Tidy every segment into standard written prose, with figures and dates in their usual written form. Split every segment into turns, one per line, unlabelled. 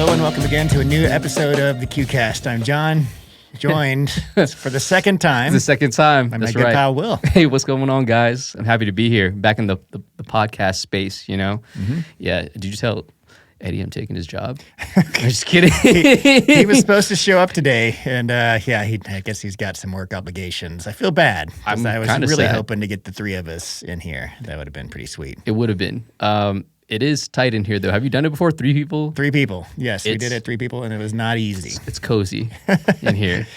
Hello and welcome again to a new episode of the KewCast. I'm John, joined for the second time.
It's the second time.
By
That's
my good
right.
pal Will.
Hey, what's going on, guys? I'm happy to be here, back in the podcast space, you know?
Mm-hmm.
Yeah, did you tell Eddie I'm taking his job? I'm just kidding.
He was supposed to show up today, and I guess he's got some work obligations. I feel bad, 'cause I was really hoping to get the three of us in here. That would have been pretty sweet.
It would have been. It is tight in here, though. Have you done it before? 3 people?
3 people. Yes, we did it 3 people, and it was not easy.
It's cozy in here.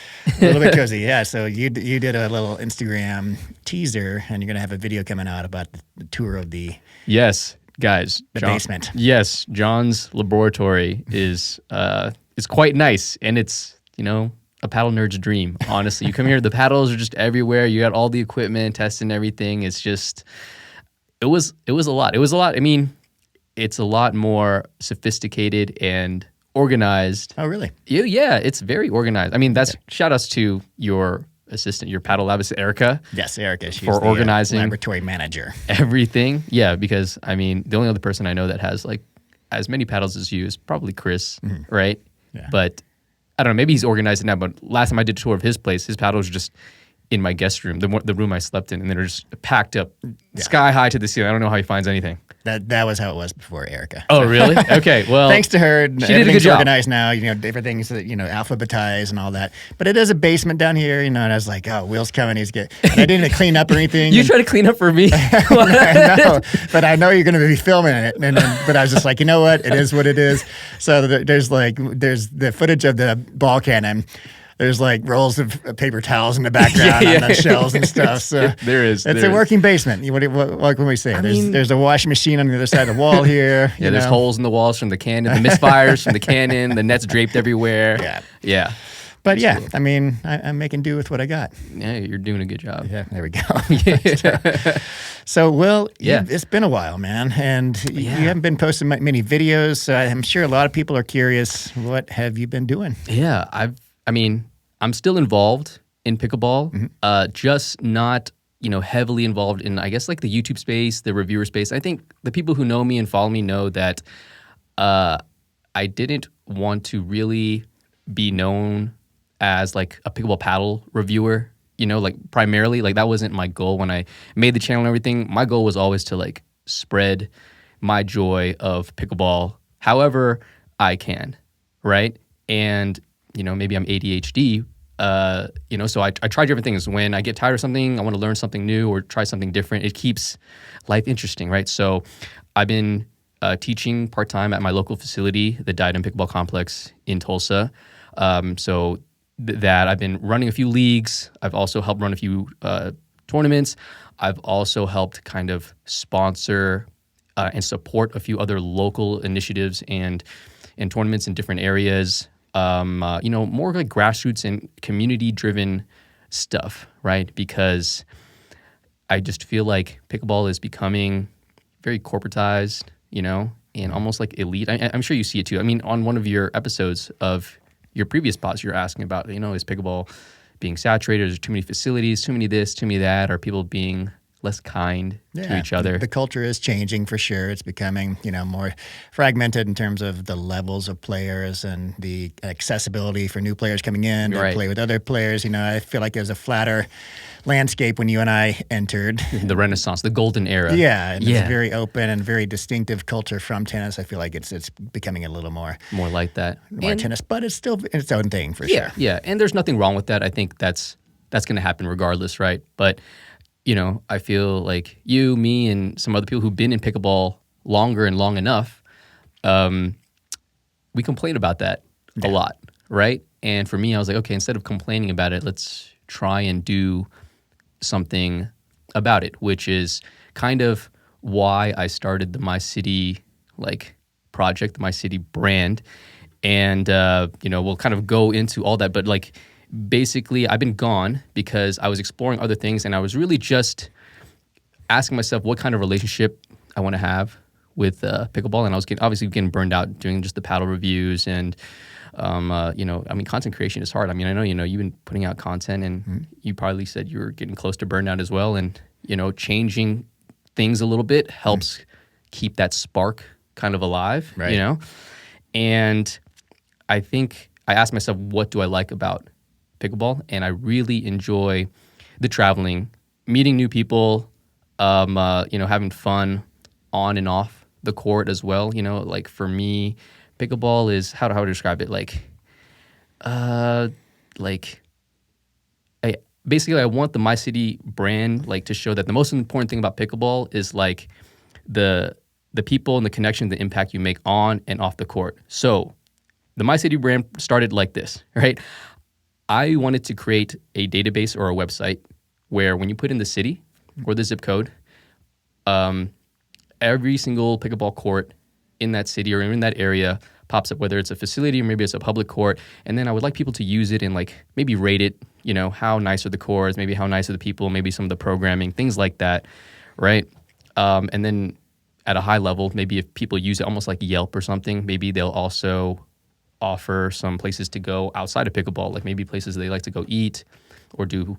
A little bit cozy, yeah. So you did a little Instagram teaser, and you're going to have a video coming out about the tour of the
Yes, guys.
the basement.
Yes, John's laboratory is quite nice, and it's, you know, a paddle nerd's dream, honestly. You come here, the paddles are just everywhere. You got all the equipment, testing everything. It's just, it was a lot. It was a lot. I mean, it's a lot more sophisticated and organized.
Oh, really?
Yeah, it's very organized. I mean, that's shout outs to your assistant, your paddle lab assistant, Erica.
Yes, Erica. She's
for
the
organizing
laboratory manager.
Everything. Yeah, because I mean, the only other person I know that has like as many paddles as you is probably Chris, right? Yeah. But I don't know. Maybe he's organized it now. But last time I did a tour of his place, his paddles were just in my guest room, the room I slept in, and they're just packed up sky high to the ceiling. I don't know how he finds anything.
That was how it was before Erica.
Oh, really? Okay, well.
Thanks to her,
she did a good job.
Organized now, you know, everything's, you know, alphabetized and all that. But it is a basement down here, you know, and I was like, oh, Will's coming, he's good. And I didn't clean up or anything.
You try to clean up for me?
I know, but I know you're going to be filming it. But I was just like, you know what? It is what it is. So there's the footage of the ball cannon. There's like rolls of paper towels in the background on the shelves and stuff. So
there is.
It's a working basement. What can we say? There's a washing machine on the other side of the wall here.
Yeah, there's holes in the walls from the cannon, the misfires from the cannon, the nets draped everywhere. Yeah.
But yeah, I mean, I'm making do with what I got.
Yeah, you're doing a good job.
Yeah, there we go. So, Will, it's been a while, man, and you haven't been posting many videos. So I'm sure a lot of people are curious. What have you been doing?
Yeah, I'm still involved in pickleball, just not, you know, heavily involved in, I guess, like the YouTube space, the reviewer space. I think the people who know me and follow me know that I didn't want to really be known as like a pickleball paddle reviewer, you know, like primarily, like that wasn't my goal when I made the channel and everything. My goal was always to like spread my joy of pickleball however I can, right? And you know, maybe I'm ADHD, you know, so I try different things. When I get tired of something, I want to learn something new or try something different. It keeps life interesting, right? So I've been teaching part-time at my local facility, the Diadem Pickleball Complex in Tulsa. So that I've been running a few leagues. I've also helped run a few tournaments. I've also helped kind of sponsor and support a few other local initiatives and tournaments in different areas. You know, more like grassroots and community-driven stuff, right? Because I just feel like pickleball is becoming very corporatized, you know, and almost like elite. I'm sure you see it too. I mean, on one of your episodes of your previous pods, you're asking about, you know, is pickleball being saturated? Is there too many facilities, too many this, too many that? Are people being less kind to each other?
The culture is changing for sure. It's becoming, you know, more fragmented in terms of the levels of players and the accessibility for new players coming in to play with other players. You know, I feel like it was a flatter landscape when you and I entered.
The Renaissance, the golden era.
Yeah, and it's very open and very distinctive culture from tennis. I feel like it's becoming a little more
like that.
More tennis, but it's still its own thing for sure.
Yeah, and there's nothing wrong with that. I think that's going to happen regardless, right? But you know, I feel like you, me, and some other people who've been in pickleball longer and long enough, we complain about that a lot, right? And for me, I was like, okay, instead of complaining about it, let's try and do something about it, which is kind of why I started the My City project, the My City brand. And, you know, we'll kind of go into all that, but basically, I've been gone because I was exploring other things, and I was really just asking myself what kind of relationship I want to have with pickleball. And I was obviously getting burned out doing just the paddle reviews, and you know, I mean, content creation is hard. I mean, I know you've been putting out content, and you probably said you were getting close to burnout as well. And you know, changing things a little bit helps keep that spark kind of alive, right? You know, and I think I asked myself, what do I like about pickleball? And I really enjoy the traveling, meeting new people, having fun on and off the court as well. Like for me, pickleball is how do I describe it? Basically, I want the My City brand to show that the most important thing about pickleball is the people and the connection, the impact you make on and off the court. So the My City brand started like this, right? I wanted to create a database or a website where when you put in the city or the zip code, every single pickleball court in that city or in that area pops up, whether it's a facility or maybe it's a public court. And then I would like people to use it and maybe rate it, how nice are the courts, maybe how nice are the people, maybe some of the programming, things like that, right? And then at a high level, maybe if people use it almost like Yelp or something, maybe they'll also offer some places to go outside of pickleball, like maybe places they like to go eat or do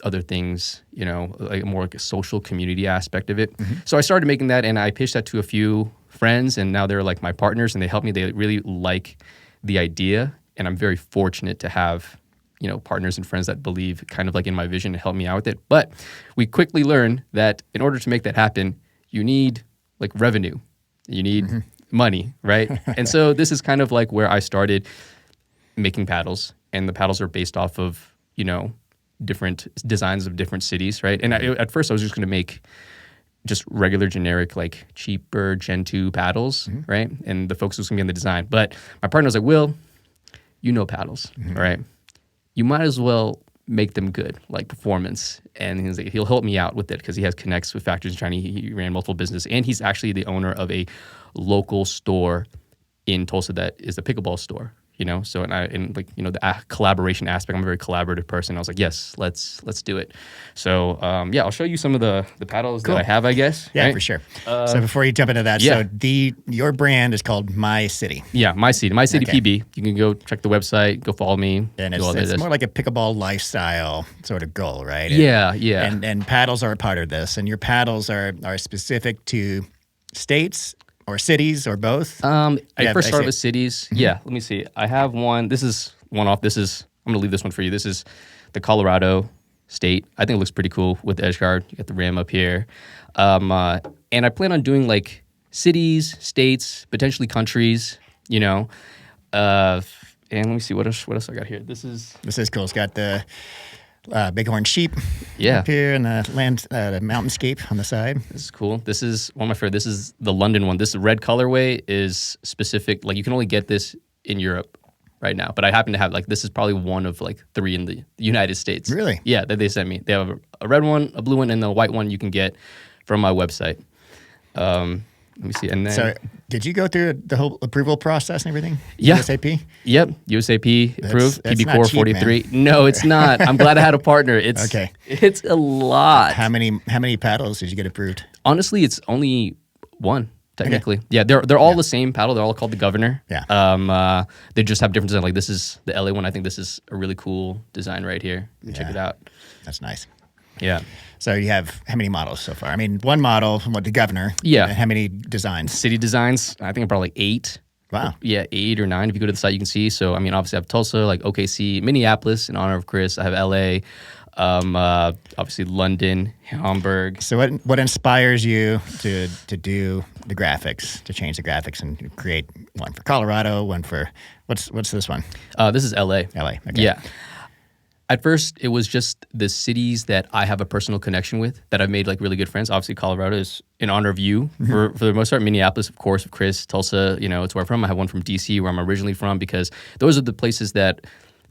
other things, more like a social community aspect of it. Mm-hmm. So I started making that and I pitched that to a few friends and now they're my partners and they help me. They really like the idea and I'm very fortunate to have, partners and friends that believe kind of in my vision to help me out with it. But we quickly learned that in order to make that happen, you need revenue, you need money, right? And so this is kind of where I started making paddles and the paddles are based off of, different designs of different cities, right? And at first I was just going to make just regular generic cheaper Gen 2 paddles, right? And the focus was going to be on the design. But my partner was like, Will, paddles, right? You might as well make them good, performance. And he's he'll help me out with it because he has connects with factories in China. He ran multiple businesses and he's actually the owner of a local store in Tulsa that is a pickleball store. So the collaboration aspect, I'm a very collaborative person. I was like, yes, let's do it. So I'll show you some of the paddles that I have, I guess.
Yeah,
right?
for sure. So before you jump into that, so your brand is called My City.
Yeah, My City PB. You can go check the website, go follow me.
And it's more like a pickleball lifestyle sort of goal, right?
Yeah.
And paddles are a part of this, and your paddles are specific to states or cities or both?
I first started with cities. Mm-hmm. Yeah, let me see. I have one. This is one off. I'm going to leave this one for you. This is the Colorado state. I think it looks pretty cool with the edge guard. You got the rim up here. And I plan on doing cities, states, potentially countries, And let me see, what else I got here? This is
cool. It's got the bighorn sheep
up
here and the mountainscape on the side.
This is cool. This is one of my favorite. This is the London one. This red colorway is specific. You can only get this in Europe right now. But I happen to have this is probably one of 3 in the United States.
Really?
Yeah, that they sent me. They have a red one, a blue one, and the white one you can get from my website. Let me see. And then,
so, did you go through the whole approval process and everything?
Yeah.
USAP?
Yep. USAP approved.
That's
PBCOR 43. No, it's not. I'm glad I had a partner. It's
okay.
It's a lot.
How many paddles did you get approved?
Honestly, it's only one. Technically, yeah, they're all the same paddle. They're all called the Governor.
Yeah.
They just have different design. This is the LA one. I think this is a really cool design right here. Check it out.
That's nice.
Yeah.
So you have how many models so far? I mean, one model from the Governor.
Yeah.
And how many designs?
City designs. I think probably 8.
Wow.
Yeah, 8 or 9. If you go to the site, you can see. So I mean, obviously I have Tulsa, OKC, Minneapolis in honor of Chris. I have LA. Obviously London, Hamburg.
So what inspires you to do the graphics, to change the graphics and create one for Colorado, one for what's this one?
This is LA.
LA. Okay.
Yeah. At first, it was just the cities that I have a personal connection with that I've made really good friends. Obviously, Colorado is in honor of you for the most part. Minneapolis, of course, of Chris. Tulsa, it's where I'm from. I have one from DC, where I'm originally from, because those are the places that,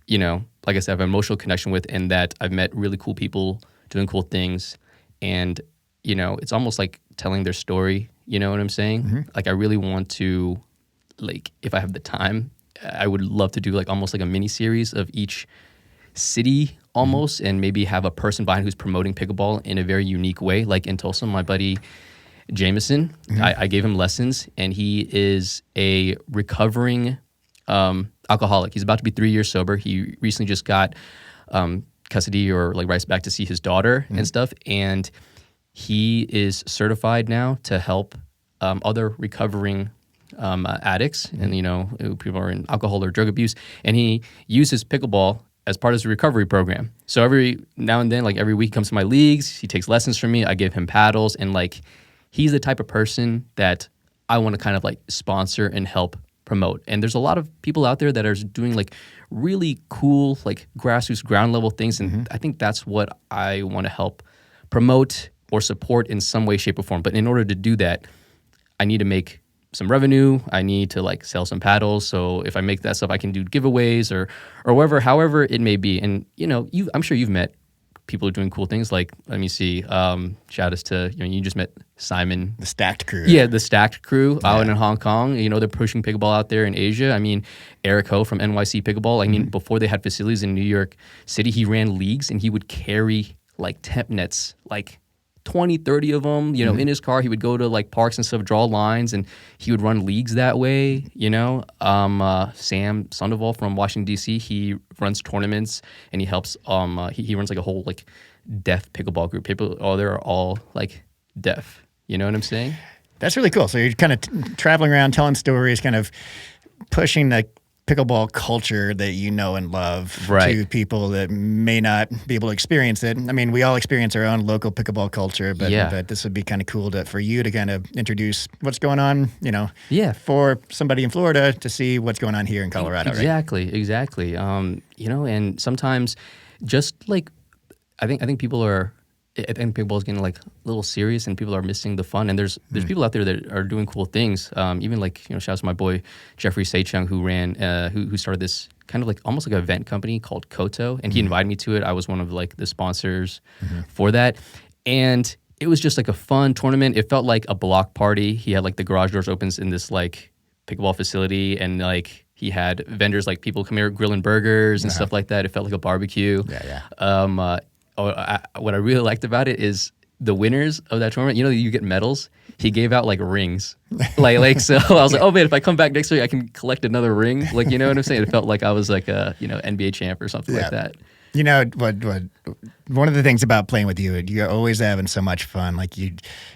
like I said, I have an emotional connection with, and that I've met really cool people doing cool things. And, it's almost like telling their story. You know what I'm saying? Mm-hmm. I really want to, if I have the time, I would love to do almost a mini series of each city almost, and maybe have a person behind who's promoting pickleball in a very unique way. Like in Tulsa, my buddy Jameson, I gave him lessons, and he is a recovering alcoholic. He's about to be 3 years sober. He recently just got custody or rights back to see his daughter and stuff, and he is certified now to help other recovering addicts and, people are in alcohol or drug abuse. And he uses pickleball as part of his recovery program. So every now and then, like every week he comes to my leagues, he takes lessons from me, I give him paddles, and like he's the type of person that I want to kind of like sponsor and help promote. And there's a lot of people out there that are doing like really cool, like grassroots, ground level things. And I think that's what I want to help promote or support in some way, shape, or form. But in order to do that, I need to make some revenue. I need to like sell some paddles. So if I make that stuff, I can do giveaways or whatever, however it may be. And I'm sure you've met people doing cool things. Like, let me see, shout outs to you just met Simon,
the Stacked Crew.
Yeah, the Stacked Crew out in Hong Kong. They're pushing pickleball out there in Asia. I mean, Eric Ho from NYC Pickleball. I mean, before they had facilities in New York City, he ran leagues and he would carry like temp nets, like 20, 30 of them, in his car. He would go to like parks and stuff, draw lines, and he would run leagues that way, Sam Sandoval from Washington, D.C., he runs tournaments and he helps, he runs like a whole like deaf pickleball group. People, they're all like deaf. You know what I'm saying?
That's really cool. So you're kind of traveling around telling stories, kind of pushing the pickleball culture that you know and love to people that may not be able to experience it. I mean, we all experience our own local pickleball culture, but this would be kind of cool for you to kind of introduce what's going on, for somebody in Florida to see what's going on here in Colorado.
Exactly. And sometimes just like, I think pickleball is getting like a little serious and people are missing the fun. And there's people out there that are doing cool things. Even like, shout out to my boy, Jeffrey Seichung, who started this kind of like almost like an event company called Koto. And he invited me to it. I was one of like the sponsors for that. And it was just like a fun tournament. It felt like a block party. He had like the garage doors opens in this like pickleball facility, and like he had vendors, like people come here grilling burgers and stuff like that. It felt like a barbecue. What I really liked about it is the winners of that tournament, you get medals. He gave out like rings. So I was like, oh man, if I come back next week, I can collect another ring. Like, you know what I'm saying? It felt like I was like a, NBA champ or something like that.
What one of the things about playing with you, you're always having so much fun. Like you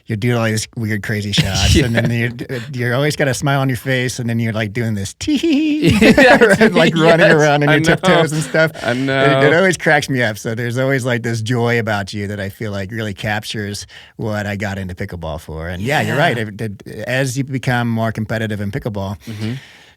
do all these weird, crazy shots, and then you're always got a smile on your face, and then you're like doing this like running around on your tiptoes and stuff.
I know.
It always cracks me up. So there's always like this joy about you that I feel like really captures what I got into pickleball for. And you're right. As you become more competitive in pickleball,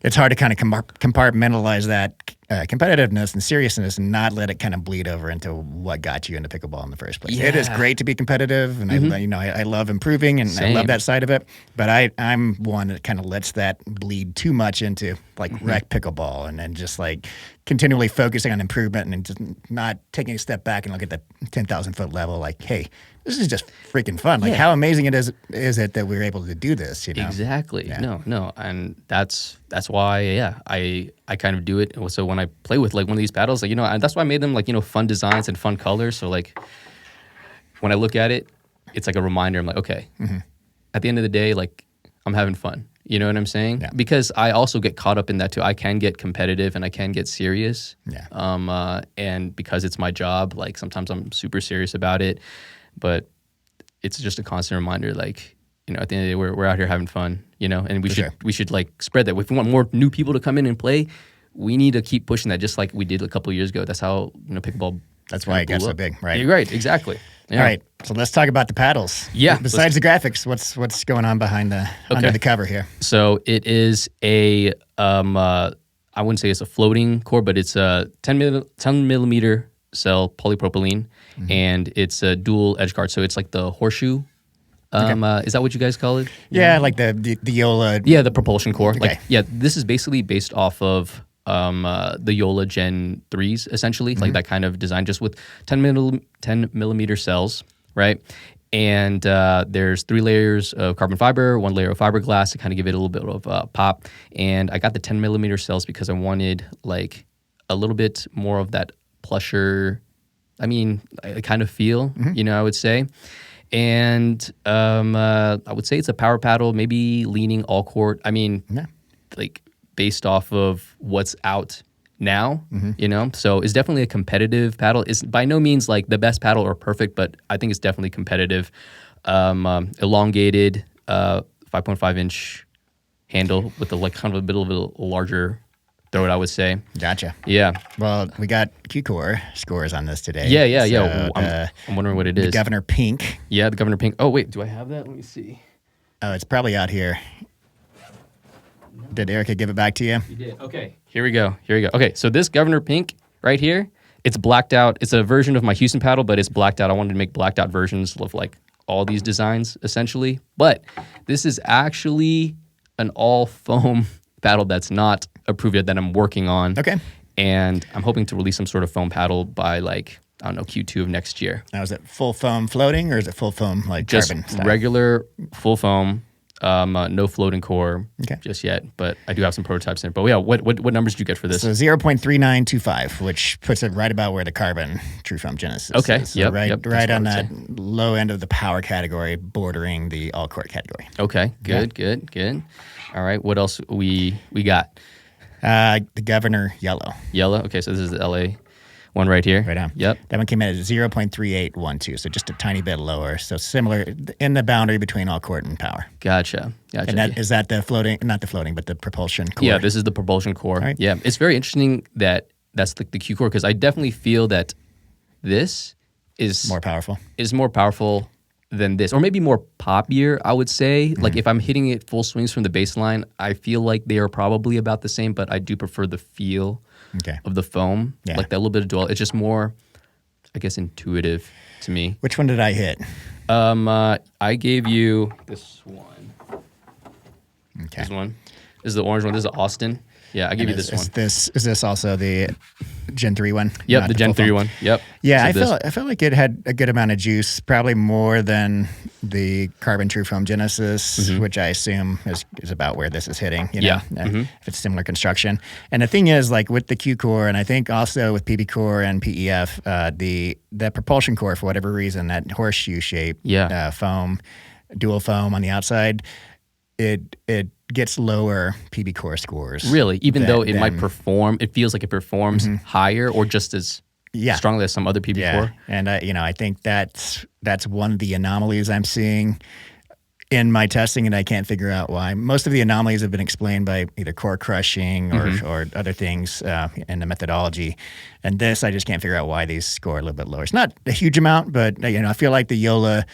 it's hard to kind of compartmentalize that competitiveness and seriousness and not let it kind of bleed over into what got you into pickleball in the first place. It is great to be competitive, and I love improving, and I love that side of it. But I'm one that kind of lets that bleed too much into like rec pickleball, and then just like continually focusing on improvement and just not taking a step back and look at the 10,000 foot level. Like, hey, this is just freaking fun. Like, how amazing is it that we're able to do this?
Exactly. Yeah. No, and that's why I kind of do it. So when I play with like one of these paddles, like and that's why I made them like fun designs and fun colors. So like when I look at it, it's like a reminder. I'm like, okay, at the end of the day, like I'm having fun. You know what I'm saying? Yeah. Because I also get caught up in that too. I can get competitive and I can get serious. Yeah. And because it's my job, like sometimes I'm super serious about it. But it's just a constant reminder, like, at the end of the day, we're out here having fun, and we should like spread that. If we want more new people to come in and play, we need to keep pushing that, just like we did a couple of years ago. That's how pickleball.
That's why it got so big, right?
You're right, exactly. Yeah.
All right, so let's talk about the paddles.
Yeah.
Besides the graphics, what's going on behind under the cover here?
So it is a I wouldn't say it's a floating core, but it's a 10 millimeter cell polypropylene, and it's a dual edge guard. So it's like the horseshoe. Is that what you guys call it?
Yeah, like the Yola.
Yeah, the propulsion core.
Okay.
Like, this is basically based off of the Yola Gen 3s, essentially, like that kind of design, just with 10 millimeter cells, right? And there's 3 layers of carbon fiber, 1 layer of fiberglass to kind of give it a little bit of pop. And I got the 10 millimeter cells because I wanted like a little bit more of that plusher, kind of feel, I would say. And I would say it's a power paddle, maybe leaning all court. Like based off of what's out now, So it's definitely a competitive paddle. It's by no means like the best paddle or perfect, but I think it's definitely competitive. Elongated, 5.5 inch handle with kind of a bit of a larger throat, I would say.
Gotcha.
Yeah.
Well, we got KewCOR scores on this today.
Yeah. I'm wondering what it is.
The Governor Pink.
Yeah, the Governor Pink. Oh, wait, do I have that? Let me see.
Oh, it's probably out here. Did Erica give it back to you?
You did. Okay, here we go. Okay, so this Governor Pink right here, it's blacked out. It's a version of my Houston paddle, but it's blacked out. I wanted to make blacked out versions of like all these designs essentially. But this is actually an all foam paddle that's not approved yet that I'm working on.
Okay.
And I'm hoping to release some sort of foam paddle by like, I don't know, Q2 of next year.
Now, is it full foam floating or is it full foam like
Just
carbon style?
regular full foam, no floating core just yet, but I do have some prototypes in it. But yeah, what numbers did you get for this?
So 0.3925, which puts it right about where the carbon TruFoam Genesis is. So right on that low end of the power category, bordering the all court category.
Okay, good. All right, what else we got?
The Governor Yellow.
Yellow. Okay, so this is the LA one right here.
Right on.
Yep.
That one came in at 0.3812, so just a tiny bit lower. So similar in the boundary between all court and power.
Gotcha.
And is that the floating, not the floating, but the propulsion core?
Yeah, this is the propulsion core.
Right.
Yeah, it's very interesting that that's the Q core because I definitely feel that this is
more powerful.
Is more powerful than this, or maybe more poppier, I would say. Like if I'm hitting it full swings from the baseline, I feel like they are probably about the same, but I do prefer the feel of the foam, like that little bit of dwell. It's just more, I guess, intuitive to me.
Which one did I hit?
I gave you this one.
Okay.
This one. This is the orange one. This is Austin. Yeah, I gave you this one.
Is this also the Gen 3 one?
Yep, the Gen 3 one. Yep.
Yeah, so I felt like it had a good amount of juice, probably more than the Carbon TruFoam Genesis, which I assume is about where this is hitting, you know, if it's similar construction. And the thing is, like with the KewCOR, and I think also with PBCOR and PEF, the propulsion core, for whatever reason, that horseshoe shape foam, dual foam on the outside, it gets lower PBCOR scores.
Really? Even though it might perform, it feels like it performs higher or just as strongly as some other PB4?
Yeah, and I think that's one of the anomalies I'm seeing in my testing, and I can't figure out why. Most of the anomalies have been explained by either core crushing or other things in the methodology. And this, I just can't figure out why these score a little bit lower. It's not a huge amount, but I feel like the Yola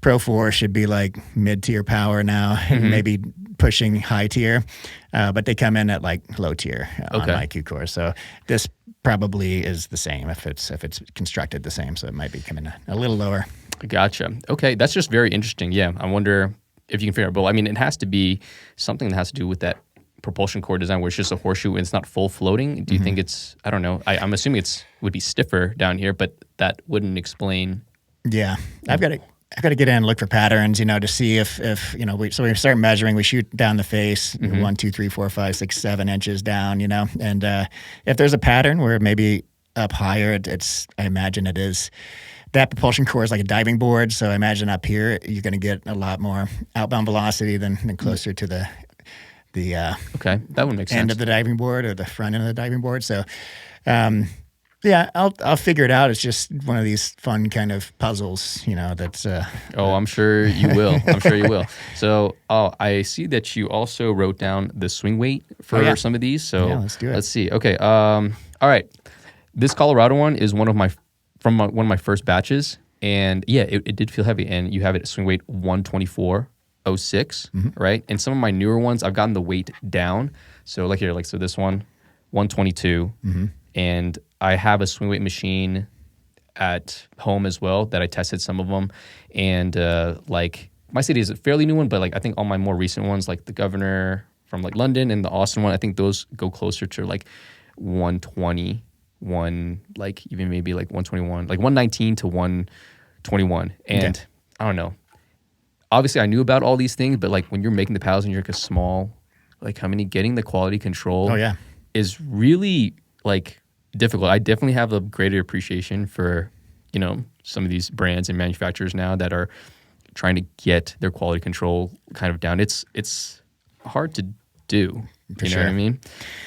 Pro 4 should be like mid-tier power now, and maybe pushing high tier, but they come in at like low tier on my KewCOR. So this probably is the same if it's constructed the same. So it might be coming a little lower.
Gotcha. Okay, that's just very interesting. Yeah, I wonder if you can figure out. Well, I mean, it has to be something that has to do with that propulsion core design where it's just a horseshoe and it's not full floating. Do you think it's? I don't know. I'm assuming would be stiffer down here, but that wouldn't explain.
Yeah, I've got to get in and look for patterns, to see if so we start measuring, we shoot down the face, 1, 2, 3, 4, 5, 6, 7 inches down, and if there's a pattern where maybe up higher, I imagine it is. That propulsion core is like a diving board, so I imagine up here you're going to get a lot more outbound velocity than closer to the
okay, that would make sense.
End of the diving board or the front end of the diving board. So, yeah, I'll figure it out. It's just one of these fun kind of puzzles, that's.
I'm sure you will. I'm sure you will. So, I see that you also wrote down the swing weight for some of these. So
yeah, let's do it.
Let's see. Okay. All right. This Colorado one is one of my first batches, and yeah, it did feel heavy. And you have it at swing weight 124.06, right? And some of my newer ones, I've gotten the weight down. So like here, so this one, 122, and I have a swing weight machine at home as well that I tested some of them, and like my city is a fairly new one, but like I think all my more recent ones, like the Governor from like London and the Austin one, I think those go closer to like 120. Like even maybe like 121, like 119 to 121. And I don't know. Obviously, I knew about all these things, but like when you're making the paddles and you're like a small like company, getting the quality control is really like difficult. I definitely have a greater appreciation for, some of these brands and manufacturers now that are trying to get their quality control kind of down. It's hard to do.
For
you know
sure.
what I mean?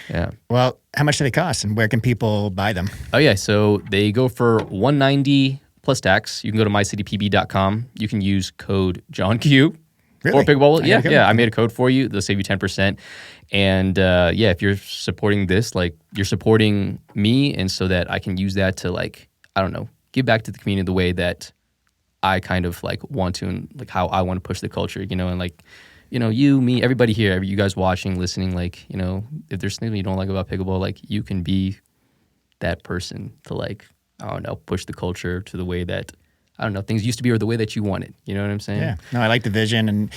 Yeah.
Well, how much do they cost, and where can people buy them?
Oh yeah, so they go for $190 plus tax. You can go to mycitypb.com. You can use code Johnkew,
Really?
For Pickleball Will.
I gotta go.
Yeah. I made a code for you. They'll save you 10%. And if you're supporting this, like you're supporting me, and so that I can use that to like, I don't know, give back to the community the way that I kind of like want to, and like how I want to push the culture, and like, you, me, everybody here, you guys watching, listening, like, if there's something you don't like about pickleball, like you can be that person to like, I don't know, push the culture to the way that, I don't know, things used to be or the way that you want it. You know what I'm saying?
Yeah. No, I like the vision. And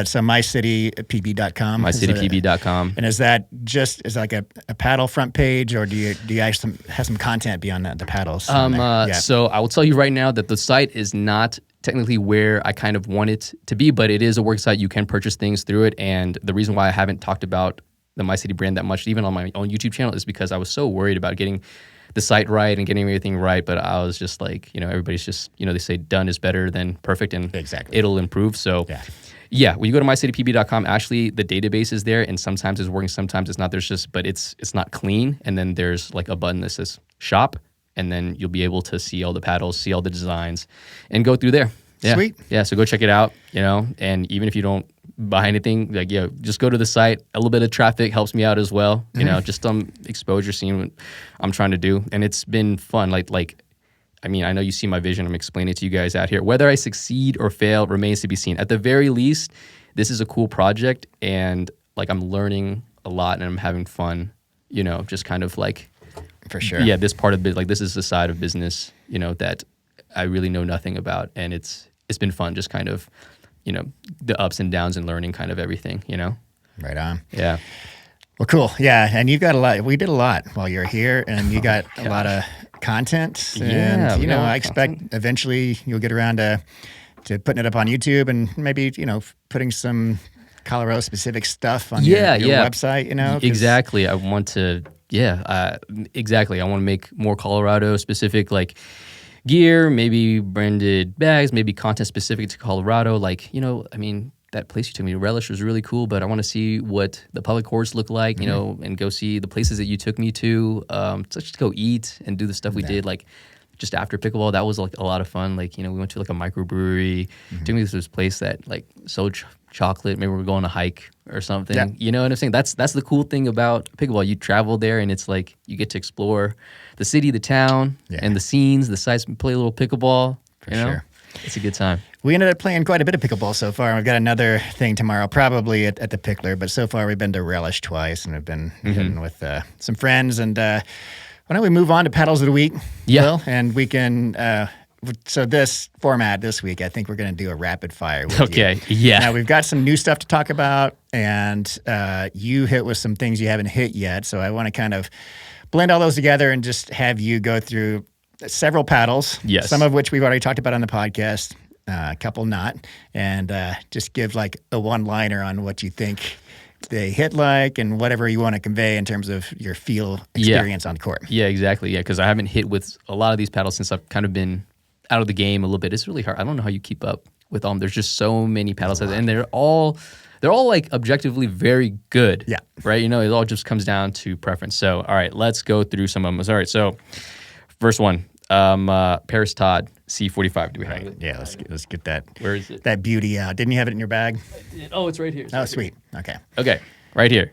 so mycitypb.com.
mycitypb.com.
And is that just like a paddle front page, or do you actually have some content beyond the paddles?
So I will tell you right now that the site is not technically where I kind of want it to be, but it is a work site. You can purchase things through it. And the reason why I haven't talked about the My City brand that much, even on my own YouTube channel, is because I was so worried about getting the site right and getting everything right. But I was just like, everybody's just, they say done is better than perfect, and
exactly.
It'll improve. So when you go to mycitypb.com, actually the database is there, and sometimes it's working, sometimes it's not. But it's not clean. And then there's like a button that says shop, and then you'll be able to see all the paddles, see all the designs, and go through there. Yeah.
Sweet.
Yeah, so go check it out, and even if you don't buy anything, like, just go to the site. A little bit of traffic helps me out as well, just exposure, seeing what I'm trying to do. And it's been fun. I know you see my vision. I'm explaining it to you guys out here. Whether I succeed or fail remains to be seen. At the very least, this is a cool project, and like I'm learning a lot and I'm having fun, just kind of like,
for sure.
Yeah, this part of it, like this is the side of business, that I really know nothing about, and it's been fun, just kind of, the ups and downs and learning kind of everything,
Right on.
Yeah.
Well, cool. Yeah, and you've got a lot. We did a lot while you're here, and you got a lot of content. And I expect eventually you'll get around to putting it up on YouTube, and maybe putting some Colorado specific stuff on your website.
Exactly. I want to. Yeah. Exactly. I want to make more Colorado specific, like gear, maybe branded bags, maybe content specific to Colorado. Like, that place you took me to, Relish, was really cool, but I want to see what the public courts look like, and go see the places that you took me to, just to go eat and do the stuff we did, like just after pickleball. That was like a lot of fun. Like, we went to like a microbrewery, took me to this place that like sold chocolate. Maybe we're going on a hike or something. Yeah. You know what I'm saying? That's the cool thing about pickleball. You travel there, and it's like you get to explore the city, the town, and the scenes, the sites. Play a little pickleball.
For sure.
It's a good time.
We ended up playing quite a bit of pickleball so far. We've got another thing tomorrow, probably at the Pickler, but so far we've been to Relish twice, and we've been hitting with some friends. And why don't we move on to Paddles of the Week?
Yeah.
Will? And we can... So this format this week, I think we're going to do a rapid fire with
Okay,
you.
yeah.
Now, we've got some new stuff to talk about, and you hit with some things you haven't hit yet. So I want to kind of blend all those together and just have you go through several paddles,
yes,
some of which we've already talked about on the podcast, a couple not, and just give like a one-liner on what you think they hit like and whatever you want to convey in terms of your feel experience on court.
Yeah, exactly. Yeah, because I haven't hit with a lot of these paddles since I've kind of been out of the game a little bit. It's really hard. I don't know how you keep up with them. There's just so many paddles, and they're all like objectively very good.
Yeah.
Right. It all just comes down to preference. So, all right, let's go through some of them. All right. So, first one, Parris Todd C45. Do we have it?
Yeah. Let's get that.
Where is it?
That beauty out. Didn't you have it in your bag?
Oh, it's right here.
Oh, sweet. Okay.
Okay. Right here.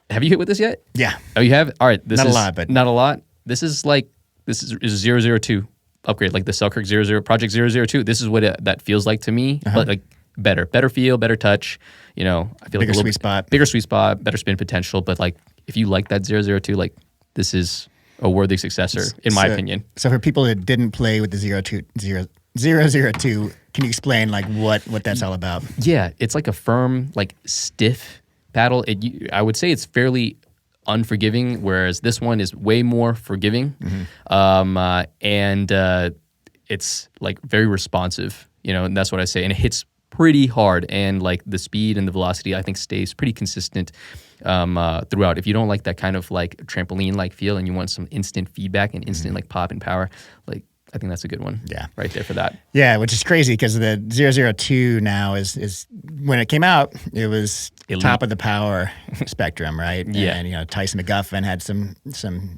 Have you hit with this yet?
Yeah.
Oh, you have? All right.
Not a lot, but
not a lot. This is 002. Upgrade, like the Selkirk 00 Project 002. This is what that feels like to me, but like better feel, better touch. I feel like
bigger sweet spot,
better spin potential. But like, if you like that 002, like this is a worthy successor in my opinion.
So for people that didn't play with the 002, can you explain like what that's all about?
Yeah, it's like a firm, like stiff paddle. I would say it's fairly unforgiving, whereas this one is way more forgiving, and it's like very responsive, and that's what I say. And it hits pretty hard, and like the speed and the velocity, I think, stays pretty consistent throughout. If you don't like that kind of like trampoline like feel, and you want some instant feedback and instant like pop and power, like I think that's a good one.
Yeah.
Right there for that.
Yeah, which is crazy because the 002 now is when it came out, it was
Elite.
top of the power spectrum, right?
Yeah.
And, you know, Tyson McGuffin had some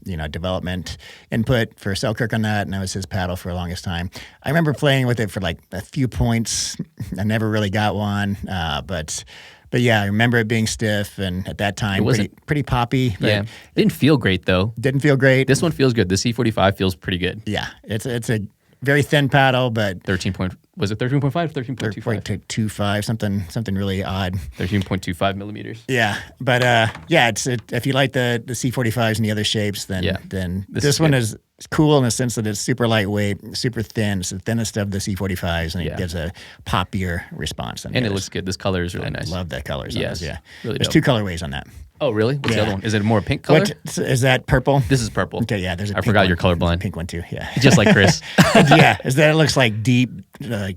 you know, development input for Selkirk on that, and that was his paddle for the longest time. I remember playing with it for like a few points. I never really got one, but yeah, I remember it being stiff, and at that time, pretty poppy.
Yeah. Didn't feel great, though.
Didn't feel great.
This one feels good. The C45 feels pretty good.
Yeah, it's a very thin paddle, but
13.5, 13.25?
13.25, something really odd.
13.25 millimeters.
Yeah, but yeah, if you like the C45s and the other shapes, then this one is cool in the sense that it's super lightweight, super thin. It's the thinnest of the C45s, and it gives a poppier response.
And it looks good. This color is really nice.
Love that colors.
Yes,
yeah.
really
There's
dope.
2 colorways on that.
Oh, really? What's the other one? Is it a more pink color?
Is that purple?
This is purple.
Okay, yeah. There's a
I
pink
forgot
one.
you're colorblind.
There's a pink one too. Yeah,
Just like Chris.
Yeah, is that it looks like deep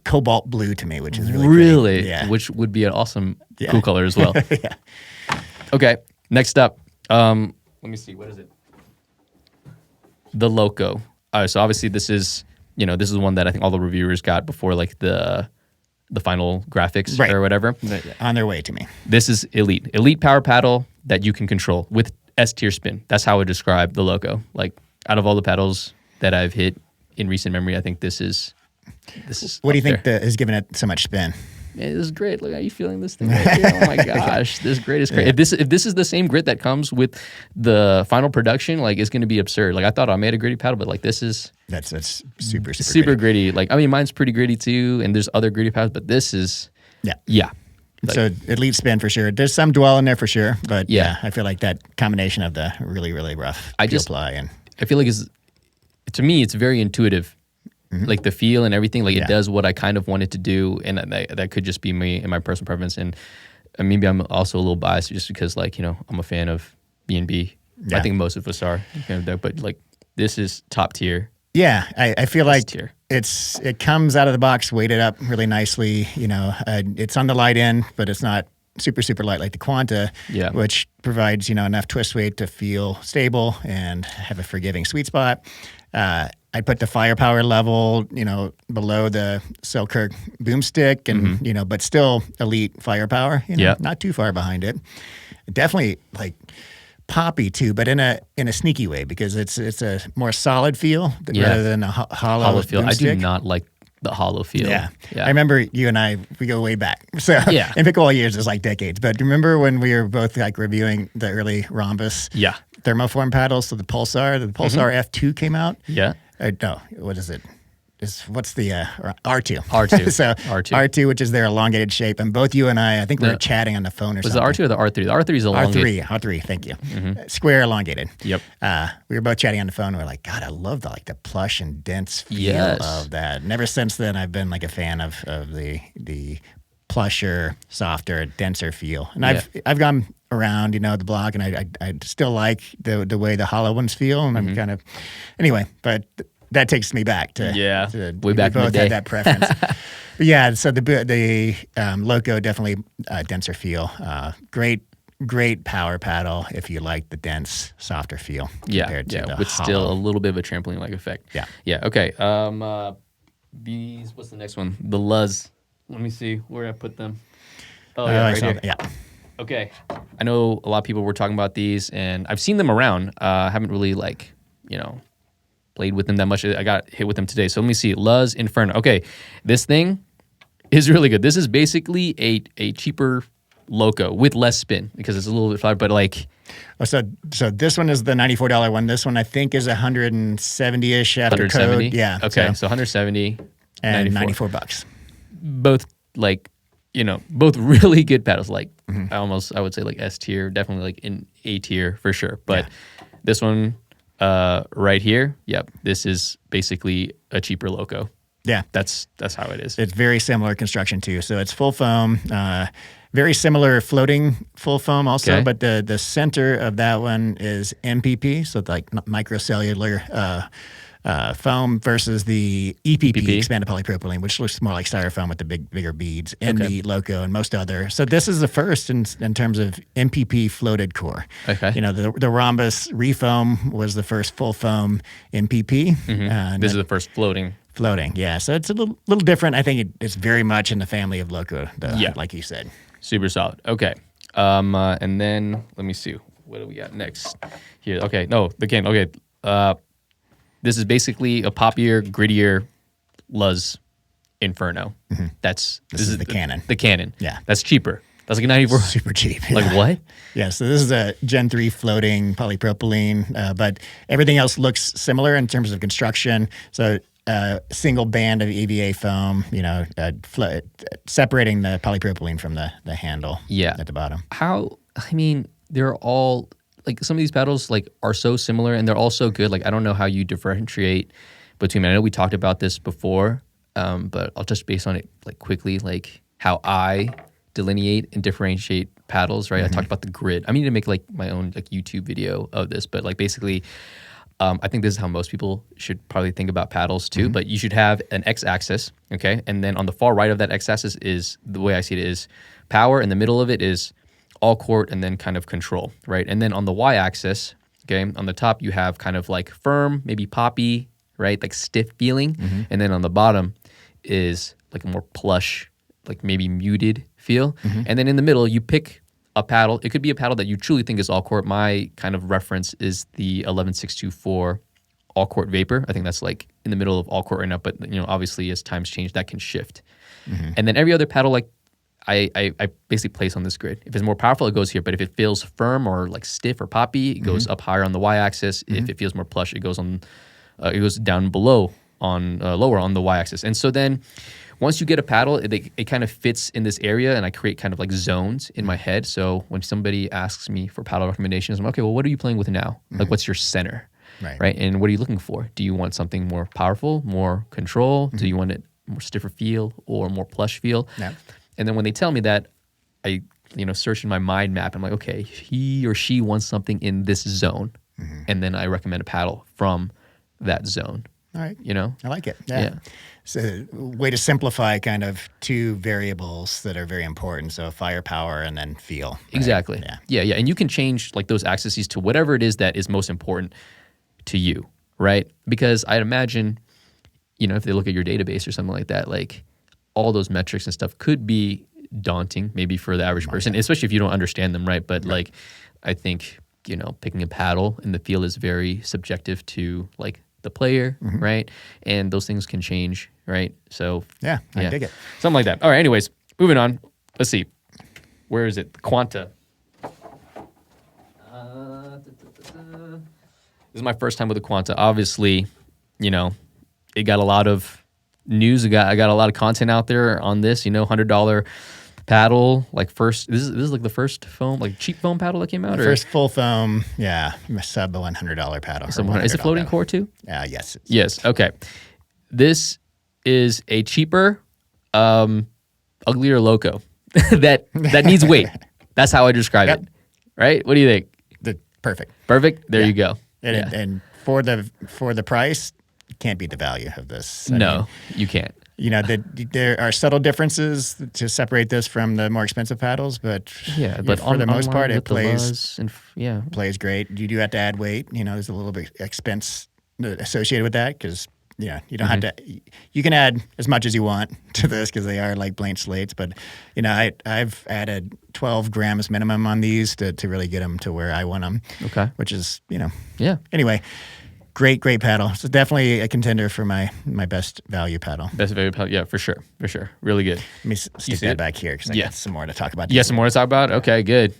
cobalt blue to me, which is really
really,
pretty. Yeah.
which would be an awesome cool color as well.
Yeah.
Okay, next up. Let me see. What is it? The Loco. All right, so obviously this is the one that I think all the reviewers got before like the final graphics or whatever.
On their way to me.
This is elite power paddle that you can control with S-tier spin. That's how I would describe the Loco. Like out of all the paddles that I've hit in recent memory, I think this is.
What do you think has given it so much spin?
Man, this is great. Look, are you feeling this thing right here? Oh my gosh, this grit is great. Yeah. If this is the same grit that comes with the final production, like it's going to be absurd. Like I thought I made a gritty paddle, but like this is
that's super
gritty. Like I mean, mine's pretty gritty too, and there's other gritty paddles, but this is yeah. Like,
so elite spin for sure. There's some dwell in there for sure, but yeah, I feel like that combination of the really rough ply and
I feel like to me it's very intuitive. Like the feel and everything, like it does what I kind of want it to do, and that could just be me and my personal preference. And maybe I'm also a little biased just because, like, I'm a fan of B&B. I think most of us are, but like this is top tier.
Yeah, I feel like it comes out of the box weighted up really nicely. It's on the light end, but it's not super light like the Quanta, which provides enough twist weight to feel stable and have a forgiving sweet spot. I put the firepower level, below the Selkirk boomstick, and but still elite firepower. Not too far behind it. Definitely like poppy too, but in a sneaky way because it's a more solid feel rather than a hollow feel. Boomstick.
I do not like the hollow feel.
Yeah. I remember you and I, we go way back. So in pickleball years, it's like decades. But remember when we were both like reviewing the early Ronbus thermoform paddles? So the Pulsar F2 came out.
Yeah.
No, what is it? What's the R2?
R2.
So R2, which is their elongated shape. And both you and I think we were chatting on the phone or something.
Was it R2 or the R3? The R3 is elongated.
R3, thank you. Square elongated.
Yep.
We were both chatting on the phone and we're like, God, I love the plush and dense feel of that. And ever since then, I've been like a fan of the plusher, softer, denser feel. And I've gone around, the block, and I still like the way the hollow ones feel. And I'm kind of, anyway, but that takes me back to
way back in the day.
Both had that preference. But yeah, so the Loco definitely denser feel. Great power paddle if you like the dense, softer feel compared to the
with
hollow.
Still a little bit of a trampoline-like effect. Yeah. Okay. What's the next one? The Luzz. Let me see where I put them. Oh yeah, right here.
Yeah.
Okay. I know a lot of people were talking about these, and I've seen them around. I haven't really played with them that much. I got hit with them today. So let me see. Luzz Inferno. Okay. This thing is really good. This is basically a cheaper Loco with less spin because it's a little bit flat, but like.
So this one is the $94 one. This one I think is $170-ish after
170?
code. Yeah.
Okay. So 170
and $94.
Both both really good paddles. Like I would say like S tier, definitely like in A tier for sure. But this one right here, this is basically a cheaper Loco. Yeah, that's how it is.
It's very similar construction too. So it's full foam, very similar floating full foam also. But the center of that one is MPP, so it's like microcellular foam versus the EPP,
EPP?
expanded polypropylene, which looks more like styrofoam with the bigger beads, and the Loco and most other. So this is the first in terms of MPP floated core.
Okay.
You know, the Ronbus Refoam was the first full foam MPP.
This is the first floating.
Floating, yeah. So it's a little different. I think it's very much in the family of Loco, though, like you said.
Super solid. Okay. And then let me see. What do we got next here? Okay. No, the can. Okay. This is basically a poppier, grittier Luzz Inferno. This is the Canon. The Canon.
Yeah.
That's cheaper. That's like 94.
Super cheap.
Like
yeah.
what?
Yeah, so this is a Gen 3 floating polypropylene, but everything else looks similar in terms of construction. So single band of EVA foam, you know, separating the polypropylene from the handle at the bottom.
They're all, like, some of these paddles, like, are so similar, and they're all so good. Like, I don't know how you differentiate between them. I know we talked about this before, but I'll touch base on it, like, quickly, like, how I delineate and differentiate paddles, right? I talked about the grid. I need to make, like, my own, like, YouTube video of this, but, like, basically, I think this is how most people should probably think about paddles too, but you should have an x-axis, okay? And then on the far right of that x-axis is, the way I see it is power, and the middle of it is all court, and then kind of control, right? And then on the y-axis, okay, on the top you have kind of like firm, maybe poppy, right? Like stiff feeling. And then on the bottom is like a more plush, like maybe muted feel. And then in the middle you pick a paddle. It could be a paddle that you truly think is all court. My kind of reference is the 11624 all court vapor. I think that's like in the middle of all court right now, but you know, obviously as times change, that can shift. And then every other paddle, like I basically place on this grid. If it's more powerful, it goes here. But if it feels firm or like stiff or poppy, it goes up higher on the y-axis. If it feels more plush, it goes on, it goes down below on lower on the y-axis. And so then once you get a paddle, it kind of fits in this area, and I create kind of like zones in my head. So when somebody asks me for paddle recommendations, I'm like, okay, well, what are you playing with now? Like, what's your center? Right? And what are you looking for? Do you want something more powerful, more control? Do you want it more stiffer feel or more plush feel?
Yeah.
And then when they tell me that, I, you know, search in my mind map. I'm like, okay, he or she wants something in this zone. And then I recommend a paddle from that zone.
All right.
You know?
I like it. Yeah. So a way to simplify kind of two variables that are very important. So firepower and then feel. Right?
Exactly. Yeah. And you can change like those axes to whatever it is that is most important to you, right? Because I'd imagine, you know, if they look at your database or something like that, like all those metrics and stuff could be daunting maybe for the average person, especially if you don't understand them, right? But like, I think, you know, picking a paddle in the field is very subjective to like the player, right? And those things can change, right? So
yeah, I dig it.
Something like that. All right, anyways, moving on. Let's see. Where is it? The Quanta. This is my first time with the Quanta. Obviously, you know, it got a lot of news. I got a lot of content out there on this, you know, $100 paddle, like first, this is like the first foam, like cheap foam paddle that came out?
First full foam, sub $100 paddle.
Is it floating core too?
Yes.
Yes, okay. This is a cheaper, uglier Loco that needs weight. That's how I describe it, right? What do you think?
Perfect.
Perfect? There you go.
And for the price, you can't beat the value of this. I mean,
you can't.
You know, there are subtle differences to separate this from the more expensive paddles, but for the most part, it plays great. You do have to add weight. You know, there's a little bit expense associated with that because you don't have to. You can add as much as you want to this because they are like blank slates. But you know, I've added 12 grams minimum on these to really get them to where I want them. Okay, which is Anyway. Great paddle. So definitely a contender for my best value paddle.
Best value paddle, yeah, for sure. Really good.
Let me stick that back here because I got some more to talk about.
Some more to talk about? Okay, good.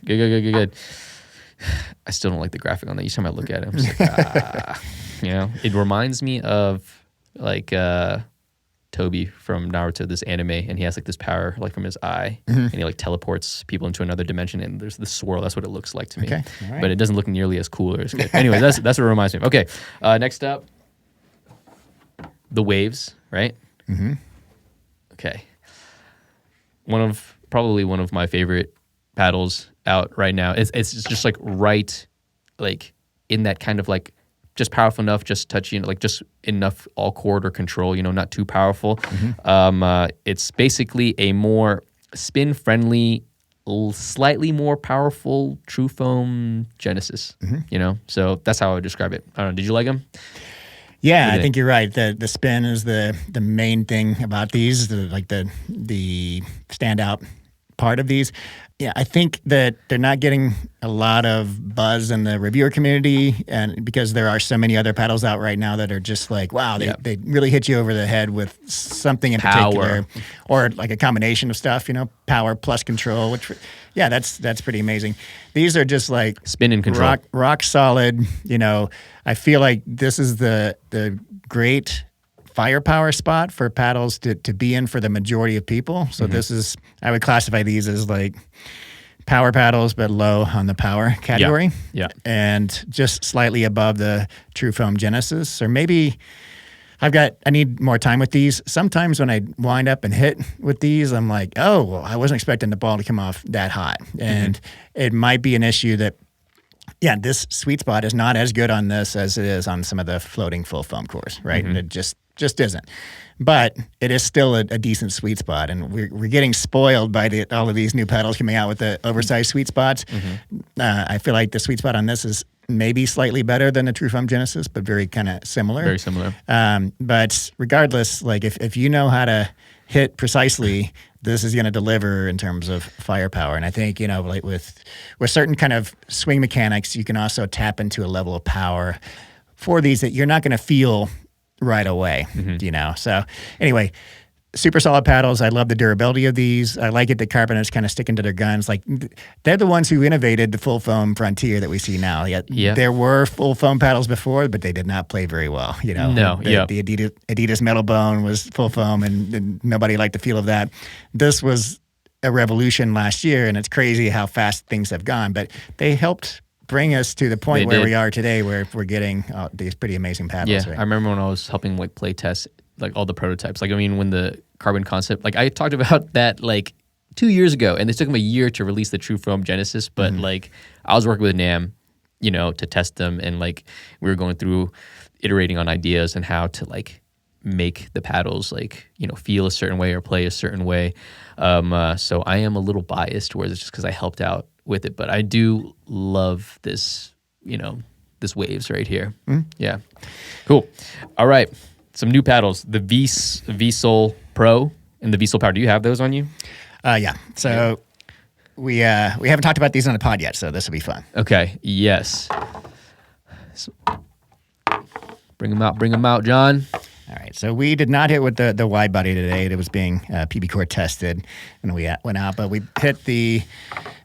I still don't like the graphic on that. Each time I look at it, I'm just like, you know, it reminds me of like Toby from Naruto, this anime, and he has like this power like from his eye, and he like teleports people into another dimension, and there's this swirl. That's what it looks like to me. Okay. All right. But it doesn't look nearly as cool or as good. Anyway, that's what it reminds me of. Okay, next up, the waves, right? Okay. Probably one of my favorite paddles out right now. It's just like right, like in that kind of like just powerful enough, just touching, like just enough all cord or control, not too powerful. It's basically a more spin friendly, slightly more powerful TruFoam Genesis, So that's how I would describe it. I don't know. Did you like them?
Yeah, I think you're right. The spin is the main thing about these, the standout part of these. Yeah, I think that they're not getting a lot of buzz in the reviewer community, and because there are so many other paddles out right now that are just like, wow, they really hit you over the head with something in particular, or like a combination of stuff, power plus control, which, that's pretty amazing. These are just like
spin and control,
rock solid. I feel like this is the great firepower spot for paddles to be in for the majority of people. So this is, I would classify these as like power paddles, but low on the power category.
Yeah.
And just slightly above the TruFoam Genesis. Or maybe I need more time with these. Sometimes when I wind up and hit with these, I'm like, oh, well, I wasn't expecting the ball to come off that hot. And it might be an issue that, this sweet spot is not as good on this as it is on some of the floating full foam cores, right? And it just isn't. But it is still a decent sweet spot, and we're getting spoiled by all of these new paddles coming out with the oversized sweet spots. I feel like the sweet spot on this is maybe slightly better than the TruFoam Genesis, but very kind of similar.
Very similar.
But regardless, like if you know how to hit precisely, this is going to deliver in terms of firepower. And I think, like with certain kind of swing mechanics, you can also tap into a level of power for these that you're not going to feel right away, So anyway, super solid paddles. I love the durability of these. I like it that Carbon is kind of sticking to their guns. Like they're the ones who innovated the full foam frontier that we see now. There were full foam paddles before, but they did not play very well. The Adidas Metal Bone was full foam, and nobody liked the feel of that. This was a revolution last year, and it's crazy how fast things have gone. But they helped bring us to the point where we are today, where we're getting these pretty amazing paddles.
Yeah,
right?
I remember when I was helping play test all the prototypes. When the Carbon concept, I talked about that 2 years ago, and it took them a year to release the TruFoam Genesis. But I was working with Nam, to test them, and we were going through iterating on ideas and how to make the paddles feel a certain way or play a certain way. So I am a little biased, whereas it's just because I helped out with it, but I do love this, this waves right here. Yeah, cool. All right, some new paddles: the V-Sol Pro and the V-Sol Power. Do you have those on you?
Yeah. So we haven't talked about these on the pod yet, so this will be fun.
Okay. Yes. So, bring them out, John.
All right, so we did not hit with the wide body today. It was being PBCOR tested when we went out, but we hit the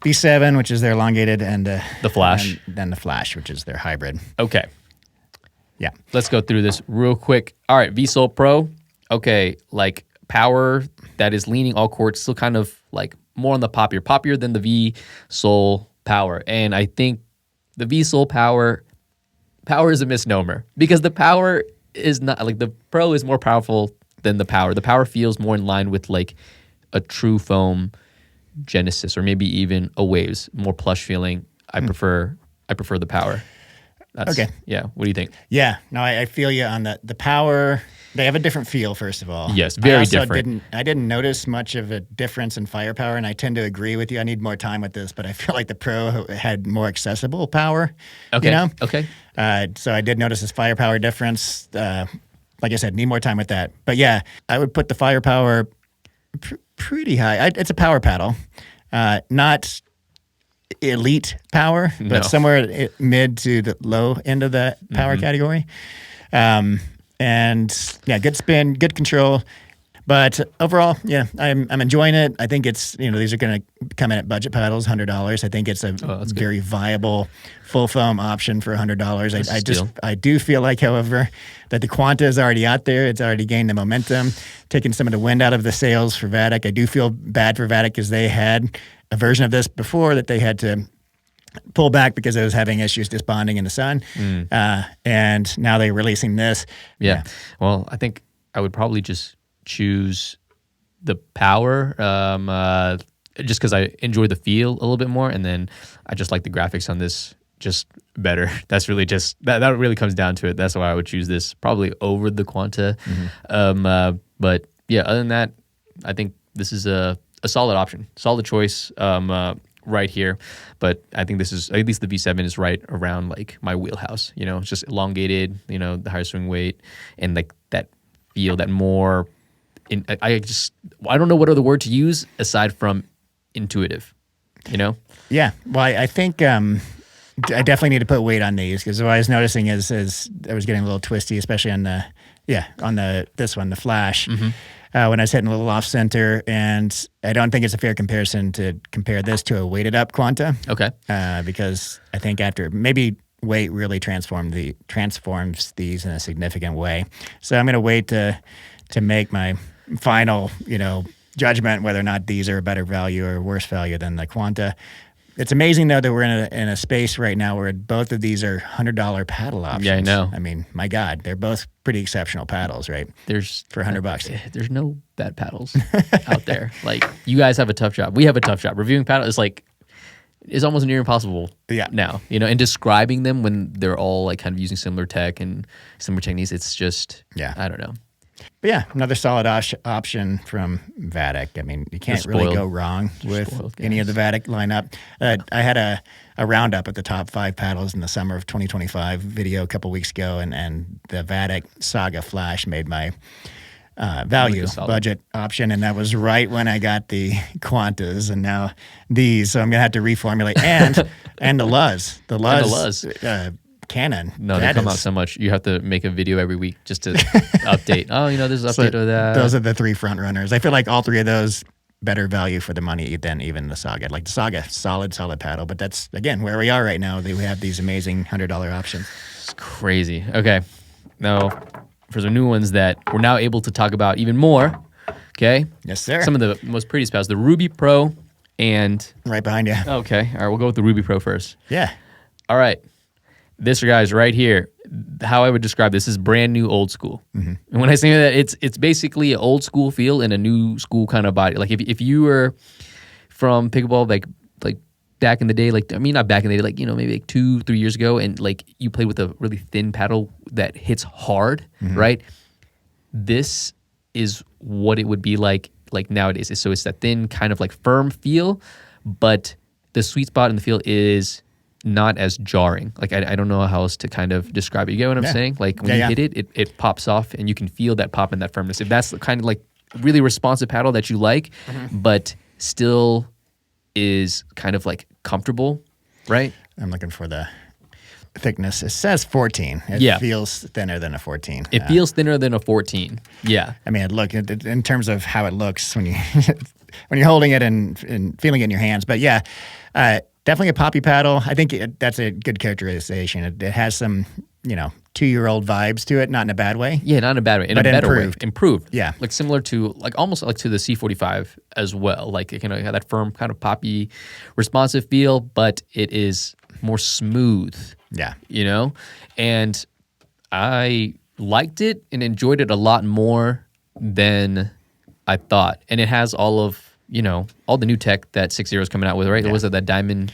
V7, which is their elongated, and
the Flash.
And then the Flash, which is their hybrid.
Okay.
Yeah.
Let's go through this real quick. All right, V-Sol Pro. Okay, power that is leaning all courts, still kind of more on the poppier than the V-Sol Power. And I think the V-Sol Power is a misnomer, because the Power is not the Pro is more powerful than the Power. The Power feels more in line with a TruFoam Genesis, or maybe even a Waves, more plush feeling. I prefer the Power. Okay. Yeah. What do you think?
Yeah. No, I feel you on the Power. They have a different feel, first of all.
Yes, very different.
I didn't notice much of a difference in firepower, and I tend to agree with you. I need more time with this, but I feel like the Pro had more accessible power.
Okay. Okay.
So I did notice this firepower difference. Like I said, need more time with that. But yeah, I would put the firepower pretty high. It's a power paddle, not elite power, but somewhere mid to the low end of the power category. And yeah, good spin, good control. But overall, yeah, I'm enjoying it. I think it's, these are going to come in at budget paddles, $100. I think it's a very viable full foam option for $100. I do feel like, however, that the Quanta is already out there. It's already gained the momentum, taking some of the wind out of the sails for Vatic. I do feel bad for Vatic, because they had a version of this before that they had to pull back because it was having issues desponding in the sun. And now they're releasing this.
Yeah. Well, I think I would probably just choose the Power, just because I enjoy the feel a little bit more, and then I just like the graphics on this just better. That's really just that really comes down to it. That's why I would choose this probably over the Quanta. But yeah, other than that, I think this is a solid option, solid choice right here. But I think this is, at least the V7 is right around like my wheelhouse. You know, it's just elongated, you know, the higher swing weight and like that feel, that more. I don't know what other word to use aside from intuitive. You know? Yeah.
Well, I think I definitely need to put weight on these, because what I was noticing is I was getting a little twisty, especially on this one, the Flash, when I was hitting a little off center, and I don't think it's a fair comparison to compare this to a weighted up Quanta.
Okay.
Because I think after maybe weight really transforms these in a significant way. So I'm going to wait to make my final, judgment whether or not these are a better value or worse value than the Quanta. It's amazing, though, that we're in a space right now where both of these are $100 paddle options.
Yeah, I know.
I mean, my God, they're both pretty exceptional paddles, right? For $100.
There's no bad paddles out there. Like, you guys have a tough job. We have a tough job. Reviewing paddle is almost near impossible now. And describing them when they're all like kind of using similar tech and similar techniques, it's just, I don't know.
But yeah, another solid option from Vatic. I mean, you can't really go wrong with any of the Vatic lineup. I had a roundup at the top 5 paddles in the summer of 2025 video a couple weeks ago, and the Vatic Saga Flash made my value budget option, and that was right when I got the Quantas, and now these. So I'm gonna have to reformulate, and the Luzz, Canon.
No, they come out so much. You have to make a video every week just to update. Oh, there's an update of that.
Those are the 3 front runners. I feel like all 3 of those better value for the money than even the Saga. Like the Saga, solid paddle. But that's, again, where we are right now. We have these amazing $100 options.
It's crazy. Okay. Now, for some new ones that we're now able to talk about even more. Okay?
Yes, sir.
Some of the most pretty paddles. The Ruby Pro and...
Right behind you.
Okay. All right, we'll go with the Ruby Pro first.
Yeah.
All right. This guy's right here. How I would describe this is brand new, old school. And when I say that, it's basically an old school feel and a new school kind of body. Like if you were from pickleball, like back in the day, not back in the day, maybe like 2-3 years ago, and like you played with a really thin paddle that hits hard, right? This is what it would be like nowadays. So it's that thin kind of like firm feel, but the sweet spot in the feel is not as jarring. Like I don't know how else to kind of describe it. You get what I'm saying? Like when you hit it pops off, and you can feel that pop and that firmness. If that's the kind of like really responsive paddle that you like, but still is kind of like comfortable, right?
I'm looking for the thickness. It says 14. It feels thinner than a 14.
It feels thinner than a 14. Yeah.
I mean, look, in terms of how it looks when you when you're holding it and feeling it in your hands. But yeah, definitely a poppy paddle. I think that's a good characterization. It has some, 2-year-old vibes to it, not in a bad way.
Yeah, not in a bad way. In a better way. Improved.
Yeah.
Like similar to, almost like to the C45 as well. Like it have that firm kind of poppy, responsive feel, but it is more smooth.
Yeah.
And I liked it and enjoyed it a lot more than I thought. And it has all of, all the new tech that 6-0 is coming out with, right? Yeah. Was it that Diamond?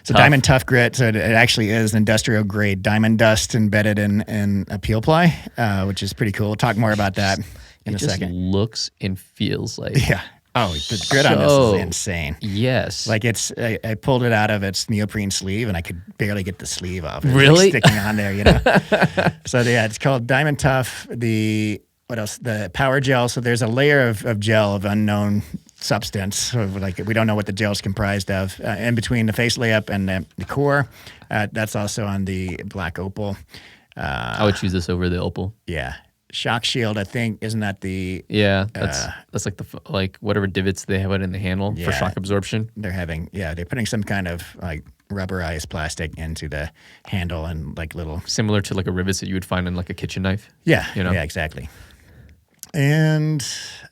So Diamond Tough Grit. So it actually is industrial grade diamond dust embedded in a peel ply, which is pretty cool. We'll talk more about that in a second.
It just looks and feels like.
Yeah. Oh, the grit on this is insane.
Yes.
Like I pulled it out of its neoprene sleeve, and I could barely get the sleeve off. It was
really?
Sticking on there, So yeah, it's called Diamond Tough. What else? The Power Gel. So there's a layer of gel of unknown substance. So we don't know what the gel is comprised of. In between the face layup and the core. That's also on the black Opal.
I would choose this over the Opal.
Yeah. Shock Shield, I think, isn't that the...
Yeah, that's like whatever divots they have it in the handle for shock absorption.
They're putting some kind of like rubberized plastic into the handle and like little...
Similar to like a rivets that you would find in like a kitchen knife.
Yeah, yeah, exactly. And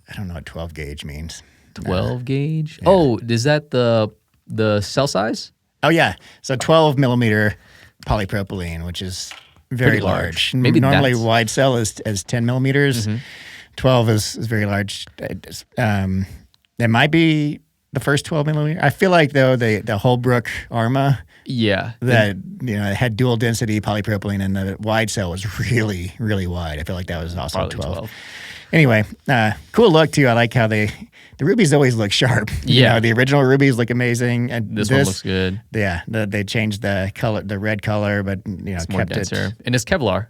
I don't know what 12 gauge means.
12 gauge? Yeah. Oh, is that the cell size?
Oh, yeah. So 12 millimeter polypropylene, which is... Very large.
Maybe
normally wide cell is 10 millimeters. 12 is very large. It might be the first 12 millimeter. I feel like though the Holbrook Arma
Yeah.
that it had dual density polypropylene and the wide cell was really really wide. I feel like that was also
Probably
12. Anyway, cool look too. I like how the rubies always look sharp.
Yeah.
The original rubies look amazing, and
This one looks good.
Yeah, they changed the color, the red color, but
It's more
kept
denser.
it.
And it's Kevlar,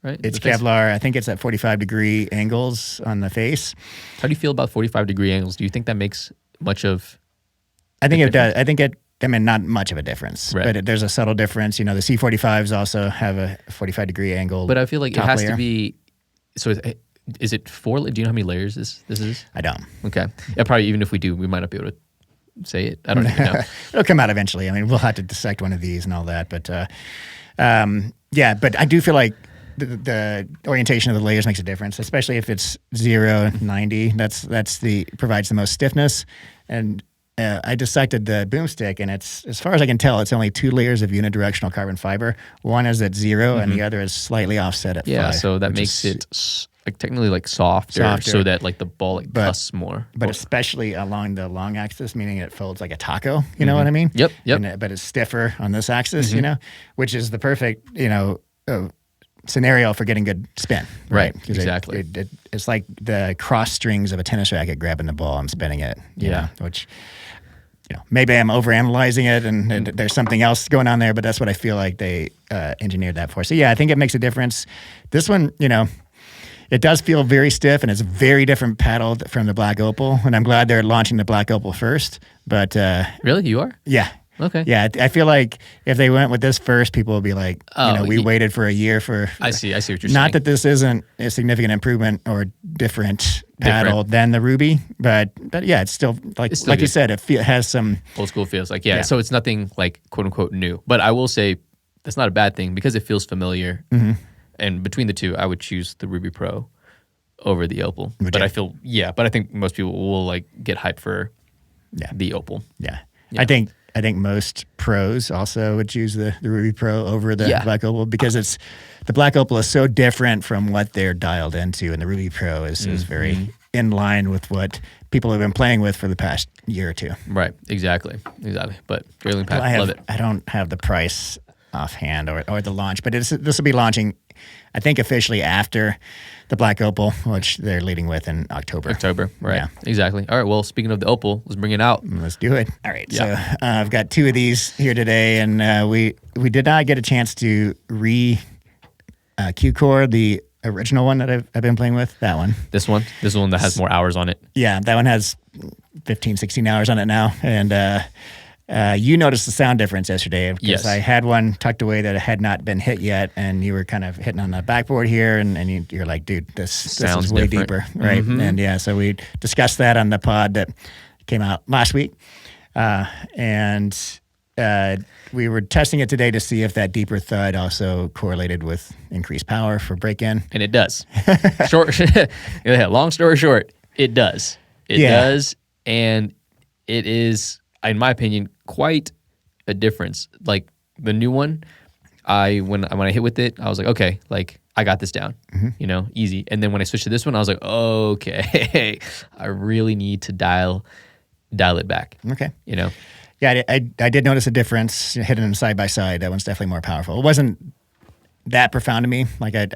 right?
It's
The face?
Kevlar. I think it's at 45-degree angles on the face.
How do you feel about 45-degree angles? Do you think that makes much of?
I think it does. I think it. I mean, not much of a difference,
Right.
but there's a subtle difference. The C45s also have a 45-degree angle.
But I feel like it
top
has
layer.
to be. So is it 4? Do you know how many layers this is?
I don't.
Okay. Yeah, probably even if we do, we might not be able to say it. I don't even know.
It'll come out eventually. I mean, we'll have to dissect one of these and all that. But yeah, but I do feel like the orientation of the layers makes a difference, especially if it's 0, 90. That's provides the most stiffness. And I dissected the boomstick, and it's, as far as I can tell, it's only 2 layers of unidirectional carbon fiber. One is at 0, and the other is slightly offset at 5.
So that makes it like technically like softer, so that like the ball like cusps more.
But especially along the long axis, meaning it folds like a taco. You know what I mean?
Yep.
But it's stiffer on this axis. Which is the perfect scenario for getting good spin.
Right.
'Cause
Exactly.
It's like the cross strings of a tennis racket grabbing the ball and spinning it. You know, which. Maybe I'm overanalyzing it, and there's something else going on there, but that's what I feel like they engineered that for. So yeah, I think it makes a difference. This one, it does feel very stiff, and it's a very different paddle from the Black Opal, and I'm glad they're launching the Black Opal first. But
Really, you are?
yeah.
Okay.
Yeah, I feel like if they went with this first, people would be like, we waited for a year for.
I see what you're saying.
Not that this isn't a significant improvement or different paddle than the Ruby, but yeah, it's still like
good.
you said, it has some
Old school feels like so it's nothing like quote unquote new. But I will say that's not a bad thing because it feels familiar. And between the two, I would choose the Ruby Pro over the Opal. But I think most people will like get hyped for the Opal.
Yeah. I think most pros also would choose the Ruby Pro over the Black Opal because the Black Opal is so different from what they're dialed into, and the Ruby Pro is very in line with what people have been playing with for the past year or two.
Right, exactly. But Grayling Pack, love it.
I don't have the price offhand or the launch, but this will be launching, I think, officially after the Black Opal, which they're leading with in October.
Right.
Yeah.
Exactly. All right. Well, speaking of the Opal, let's bring it out.
Let's do it. All right. So I've got 2 of these here today, and we did not get a chance to Q-Core, the original one that I've been playing with. That one.
This one that has more hours on it.
Yeah, that one has 15, 16 hours on it now, and you noticed the sound difference yesterday because I had one tucked away that had not been hit yet, and you were kind of hitting on the backboard here, and you're like, dude, this is way deeper, right? And so we discussed that on the pod that came out last week, and we were testing it today to see if that deeper thud also correlated with increased power for break-in,
and it does. Long story short, it does. It does, and it is, in my opinion, quite a difference. Like the new one, when I hit with it, I was like, okay, like I got this down, easy. And then when I switched to this one, I was like, okay, I really need to dial it back.
Okay.
Yeah,
I did notice a difference hitting them side by side. That one's definitely more powerful. It wasn't that profound to me. Like I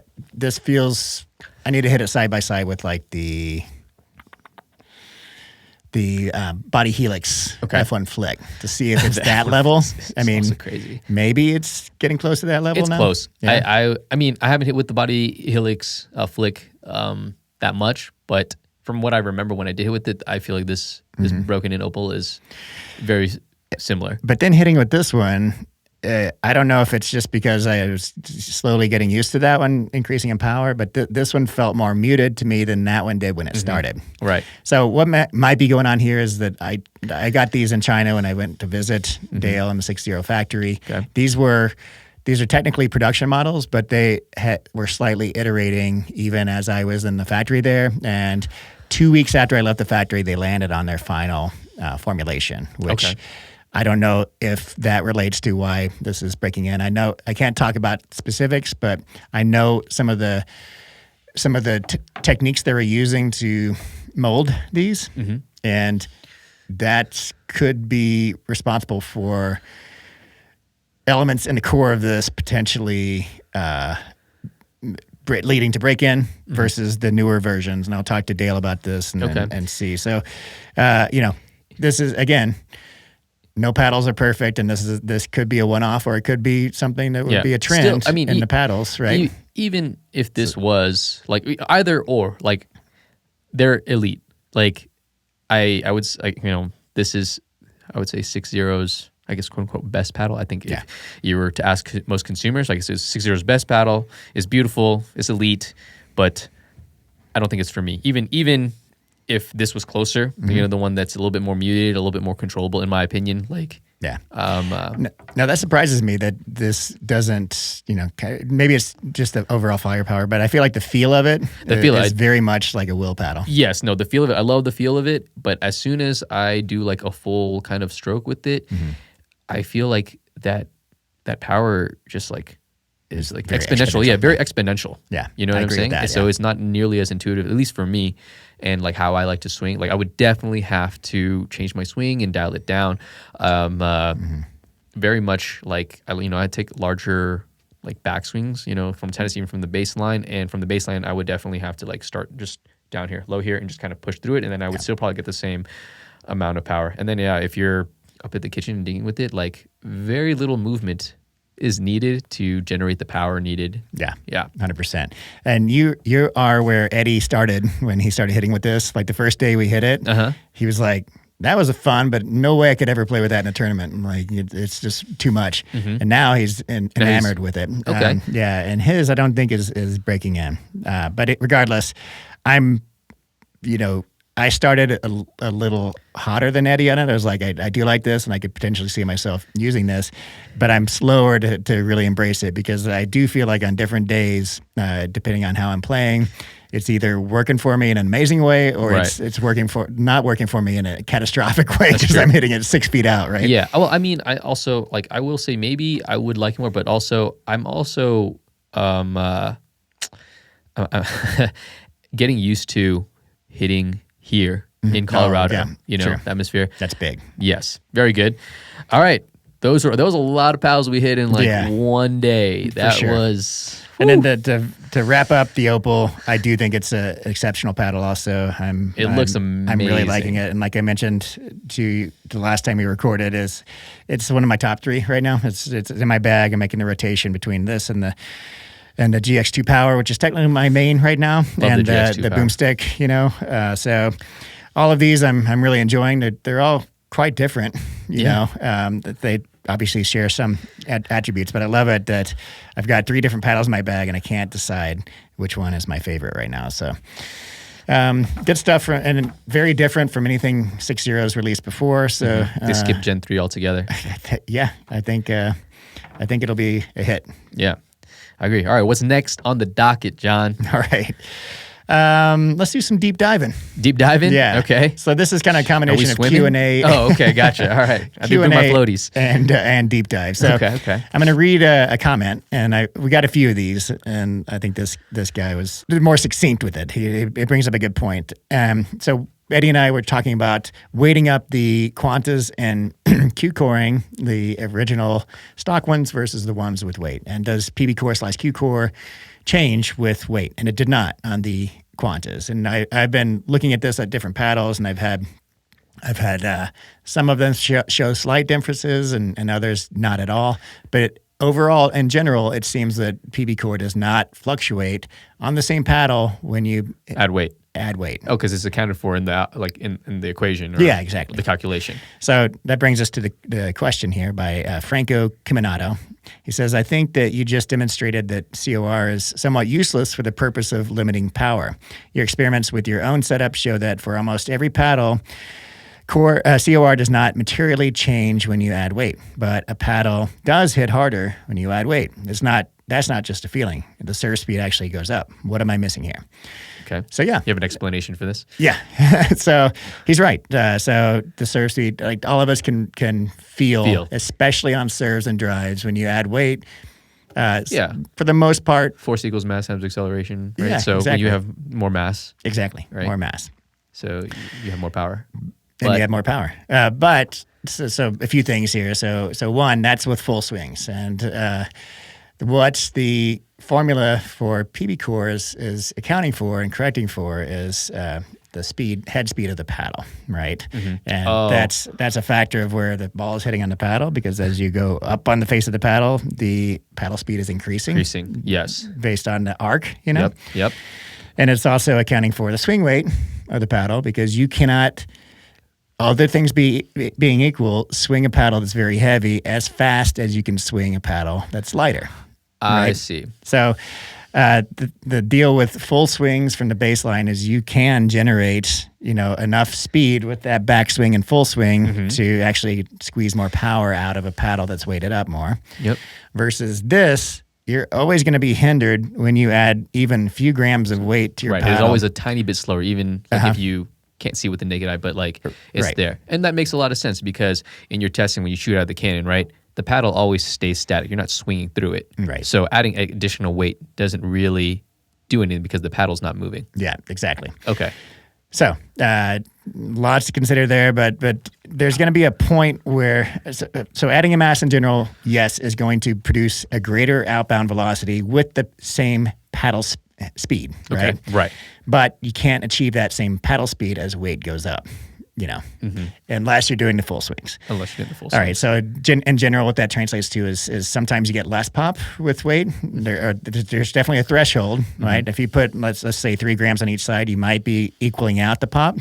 need to hit it side by side with like the Body Helix F1 Flick to see if it's that level. I mean,
crazy.
Maybe it's getting close to that level now.
It's close.
Yeah.
I mean, I haven't hit with the Body Helix Flick that much, but from what I remember when I did hit with it, I feel like this broken in Opal is very similar.
But then hitting with this one, I don't know if it's just because I was slowly getting used to that one increasing in power, but this one felt more muted to me than that one did when it started.
Right.
So what might be going on here is that I got these in China when I went to visit Dale in the 6.0 factory. Okay. These are technically production models, but they were slightly iterating even as I was in the factory there. And 2 weeks after I left the factory, they landed on their final formulation, which I don't know if that relates to why this is breaking in. I know I can't talk about specifics, but I know some of the techniques they were using to mold these, and that could be responsible for elements in the core of this potentially leading to break-in versus the newer versions. And I'll talk to Dale about this and see. So, this is, again, no paddles are perfect, and this could be a one-off, or it could be something that would be a trend. Still, in the paddles, right?
Even if this was like either or, like they're elite. Like I would this is, I would say 6-0's, I guess, quote unquote, best paddle. I think if you were to ask most consumers, like I said, 6-0's best paddle is beautiful, it's elite, but I don't think it's for me. Even if this was closer, the one that's a little bit more muted, a little bit more controllable, in my opinion, like.
Yeah. Now that surprises me that this doesn't, maybe it's just the overall firepower, but I feel like the feel of it is very much like a Will paddle.
Yes, no, the feel of it, I love the feel of it, but as soon as I do like a full kind of stroke with it, I feel like that power just like is like exponential. Yeah, very exponential.
Yeah.
You know what I'm saying?
That,
so it's not nearly as intuitive, at least for me, and like how I like to swing. Like I would definitely have to change my swing and dial it down. Very much like, I take larger like back swings, from tennis, even from the baseline. And from the baseline, I would definitely have to like start just down here, low here, and just kind of push through it. And then I would still probably get the same amount of power. And then, if you're up at the kitchen and digging with it, like very little movement is needed to generate the power needed.
Yeah.
Yeah.
100%. And you are where Eddie started when he started hitting with this. Like the first day we hit it, he was like, that was fun, but no way I could ever play with that in a tournament. Like it's just too much. And now he's enamored with it.
Okay.
And his, I don't think is breaking in. But regardless, I started a little hotter than Eddie on it. I was like, I do like this, and I could potentially see myself using this, but I'm slower to really embrace it because I do feel like on different days, depending on how I'm playing, it's either working for me in an amazing way or it's not working for me in a catastrophic way because I'm hitting it 6 feet out, right?
Yeah. Well, I mean, I also like, I will say maybe I would like it more, but also I'm also getting used to hitting here in Colorado, atmosphere.
That's big.
Yes, very good. All right, those was a lot of paddles we hit in one day. That was.
And then to wrap up the Opal, I do think it's an exceptional paddle. Also,
it looks amazing.
I'm really liking it, and like I mentioned to you the last time we recorded, it's one of my top 3 right now. It's in my bag. I'm making the rotation between this and the GX2 Power, which is technically my main right now, and the boomstick, so all of these I'm really enjoying. They're all quite different, they obviously share some attributes, but I love it that I've got 3 different paddles in my bag and I can't decide which one is my favorite right now. So good stuff, and very different from anything 6-0's released before. So
they skipped Gen 3 altogether.
Yeah, I think it'll be a hit.
Yeah. I agree. All right, what's next on the docket, John?
All right. Let's do some deep diving.
Deep diving?
Yeah.
Okay.
So this is kind of a combination of Q&A.
Oh, okay. Gotcha. All right. I do my floaties.
And deep dive. So
okay.
I'm going to read a comment, and we got a few of these, and I think this guy was more succinct with it. It brings up a good point. So Eddie and I were talking about weighting up the Quantas and Q-coring, the original stock ones versus the ones with weight. And does PBCOR/Q-core change with weight? And it did not on the Quantas. And I've been looking at this at different paddles, and I've had some of them show slight differences and others not at all. But overall, in general, it seems that PBCOR does not fluctuate on the same paddle when you
add weight.
Oh,
because it's accounted for in the in the equation. Or
exactly.
The calculation.
So that brings us to the question here by Franco Caminato. He says, I think that you just demonstrated that COR is somewhat useless for the purpose of limiting power. Your experiments with your own setup show that for almost every paddle, COR does not materially change when you add weight, but a paddle does hit harder when you add weight. That's not just a feeling. The serve speed actually goes up. What am I missing here?
Okay.
So yeah.
You have an explanation for this?
Yeah. So he's right. So the serve speed, like all of us can feel, especially on serves and drives, when you add weight. For the most part.
Force equals mass times acceleration, right?
Yeah,
so
exactly.
when you have more mass.
Exactly.
Right?
More mass.
So you have more power.
And you have more power. But so a few things here. So one, that's with full swings. And what the formula for PBCOR is accounting for and correcting for is the head speed of the paddle, right? And that's a factor of where the ball is hitting on the paddle, because as you go up on the face of the paddle speed is increasing.
Yes.
Based on the arc, you know?
Yep.
And it's also accounting for the swing weight of the paddle, because you cannot, other things being equal, swing a paddle that's very heavy as fast as you can swing a paddle that's lighter.
I
right?
see.
So the deal with full swings from the baseline is you can generate, enough speed with that backswing and full swing to actually squeeze more power out of a paddle that's weighted up more.
Yep.
Versus this, you're always going to be hindered when you add even a few grams of weight to your paddle.
Right. It's always a tiny bit slower, even if you can't see with the naked eye, but it's there. And that makes a lot of sense, because in your testing, when you shoot out of the cannon, right, the paddle always stays static. You're not swinging through it.
Right.
So adding additional weight doesn't really do anything, because the paddle's not moving.
Yeah, exactly.
Okay.
So lots to consider there, but there's going to be a point where, so adding a mass in general, yes, is going to produce a greater outbound velocity with the same paddle speed, right?
Okay. Right.
But you can't achieve that same paddle speed as weight goes up, unless you're doing the full swings.
All right.
So in general, what that translates to is sometimes you get less pop with weight. There's definitely a threshold, right? If you put, let's say 3 grams on each side, you might be equaling out the pop.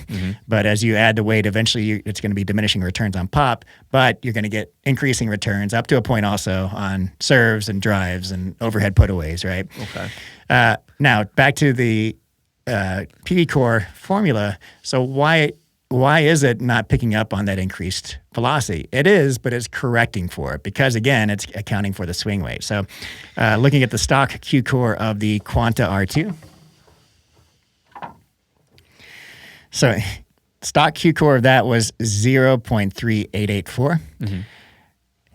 But as you add the weight, eventually it's going to be diminishing returns on pop, but you're going to get increasing returns up to a point also on serves and drives and overhead putaways, right?
Okay.
Now, back to the PBCOR formula. So why is it not picking up on that increased velocity? It is, but it's correcting for it, because, again, it's accounting for the swing weight. So looking at the stock Q core of the Quanta R2. So stock Q core of that was 0.3884.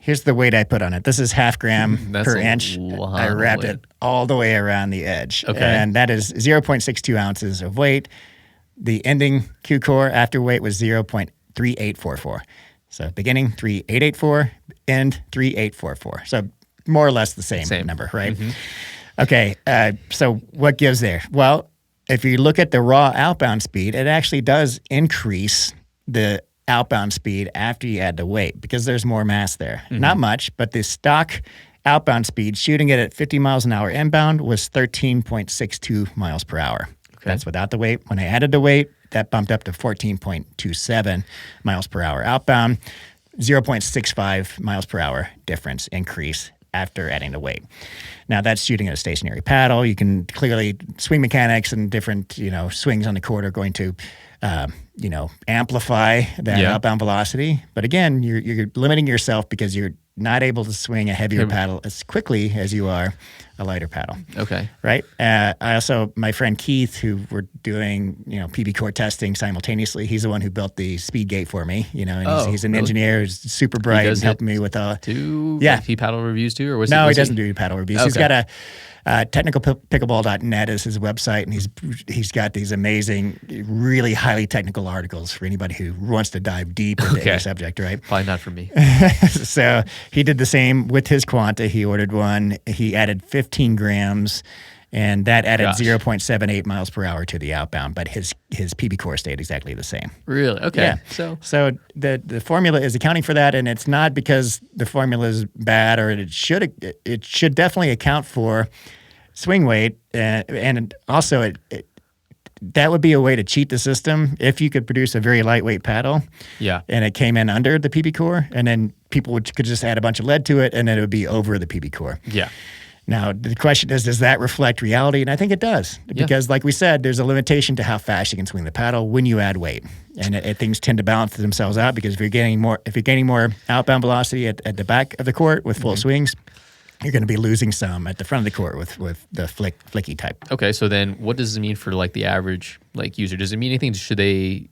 Here's the weight I put on it. This is half gram per inch. I wrapped it all the way around the edge.
Okay.
And that is 0.62 ounces of weight. The ending Q core after weight was 0.3844. So beginning 3884, end 3844. So more or less the same. Number, right? Okay, so what gives there? Well, if you look at the raw outbound speed, it actually does increase the outbound speed after you add the weight, because there's more mass there. Not much, but the stock outbound speed, shooting it at 50 miles an hour inbound, was 13.62 miles per hour. Okay. That's without the weight. When I added the weight, that bumped up to 14.27 miles per hour outbound, 0.65 miles per hour difference increase after adding the weight. Now, that's shooting at a stationary paddle. You can clearly, swing mechanics and different, swings on the court are going to, amplify that outbound velocity. But again, you're limiting yourself, because you're not able to swing a heavier paddle as quickly as you are a lighter paddle.
Okay.
Right? I also, my friend Keith, who we're doing, PBCOR testing simultaneously, he's the one who built the speed gate for me, and he's an engineer who's super bright and helping me with
he paddle reviews too, or was
he doesn't do paddle reviews.
Okay.
He's got a technicalpickleball.net is his website, and he's got these amazing, really highly technical articles for anybody who wants to dive deep into any subject, right?
Probably not for me.
So he did the same with his Quanta. He ordered one. He added 15 grams, and that added 0.78 miles per hour to the outbound, but his PBCOR stayed exactly the same.
Really? Okay.
Yeah. So the formula is accounting for that, and it's not because the formula is bad, or it should definitely account for swing weight, and also that would be a way to cheat the system if you could produce a very lightweight paddle.
Yeah.
And it came in under the PBCOR, and then people could just add a bunch of lead to it, and then it would be over the PBCOR.
Yeah.
Now, the question is, does that reflect reality? And I think it does, because like we said, there's a limitation to how fast you can swing the paddle when you add weight. And things tend to balance themselves out, because if you're gaining more outbound velocity at the back of the court with full swings, you're going to be losing some at the front of the court with the flicky type.
Okay, so then what does it mean for the average user? Does it mean anything? Should they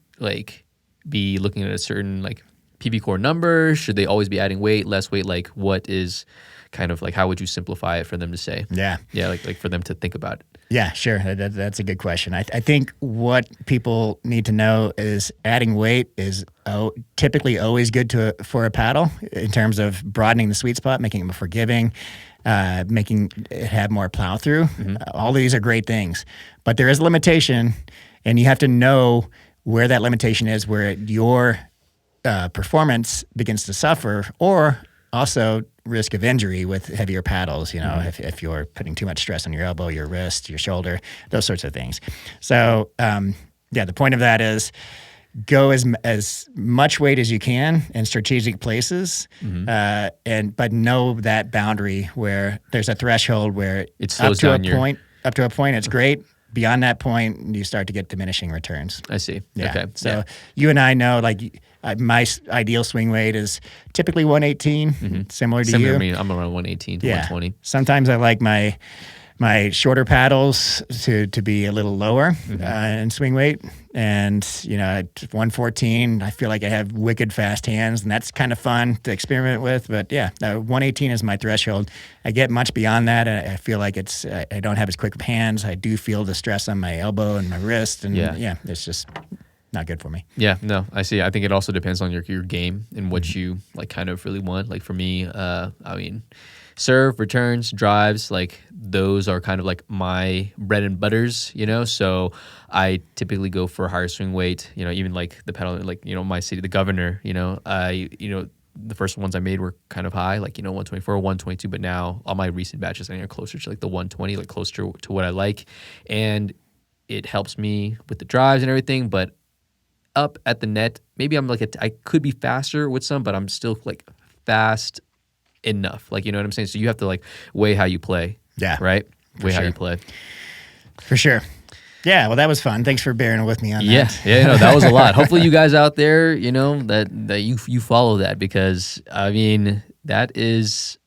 be looking at a certain PBCOR number? Should they always be adding weight, less weight? What is kind of like how would you simplify it for them to say?
Yeah.
Yeah, like for them to think about it.
Yeah, sure. That's a good question. I think what people need to know is adding weight is typically always good for a paddle in terms of broadening the sweet spot, making it more forgiving, making it have more plow through. All these are great things, but there is a limitation, and you have to know where that limitation is, where your performance begins to suffer, or also risk of injury with heavier paddles, if you're putting too much stress on your elbow, your wrist, your shoulder, those sorts of things. So, the point of that is go as much weight as you can in strategic places, but know that boundary where there's a threshold where
it slows down
up to a point, it's great. Beyond that point, you start to get diminishing returns.
I see.
Yeah.
Okay.
So you and I know, like, my ideal swing weight is typically 118, similar to you.
To me, I'm around 118 to 120.
Sometimes I like my shorter paddles to be a little lower in swing weight. And, at 114, I feel like I have wicked fast hands, and that's kind of fun to experiment with. But 118 is my threshold. I get much beyond that, and I feel like I don't have as quick of hands. I do feel the stress on my elbow and my wrist, and it's just not good for me.
Yeah, no, I see. I think it also depends on your game and what you like kind of really want. Like for me, serve, returns, drives, like those are kind of like my bread and butters, so I typically go for higher swing weight, even like the pedal, like, my city, the Governor, the first ones I made were kind of high, like, 124, 122, but now all my recent batches are closer to like the 120, like closer to what I like. And it helps me with the drives and everything, but up at the net, maybe I'm like, I could be faster with some, but I'm still like fast enough. Like, you know what I'm saying? So you have to like weigh how you play. Yeah. Right? Weigh how you play.
For sure. Yeah. Well, that was fun. Thanks for bearing with me on that.
Yeah. That was a lot. Hopefully you guys out there, that you follow that, because that is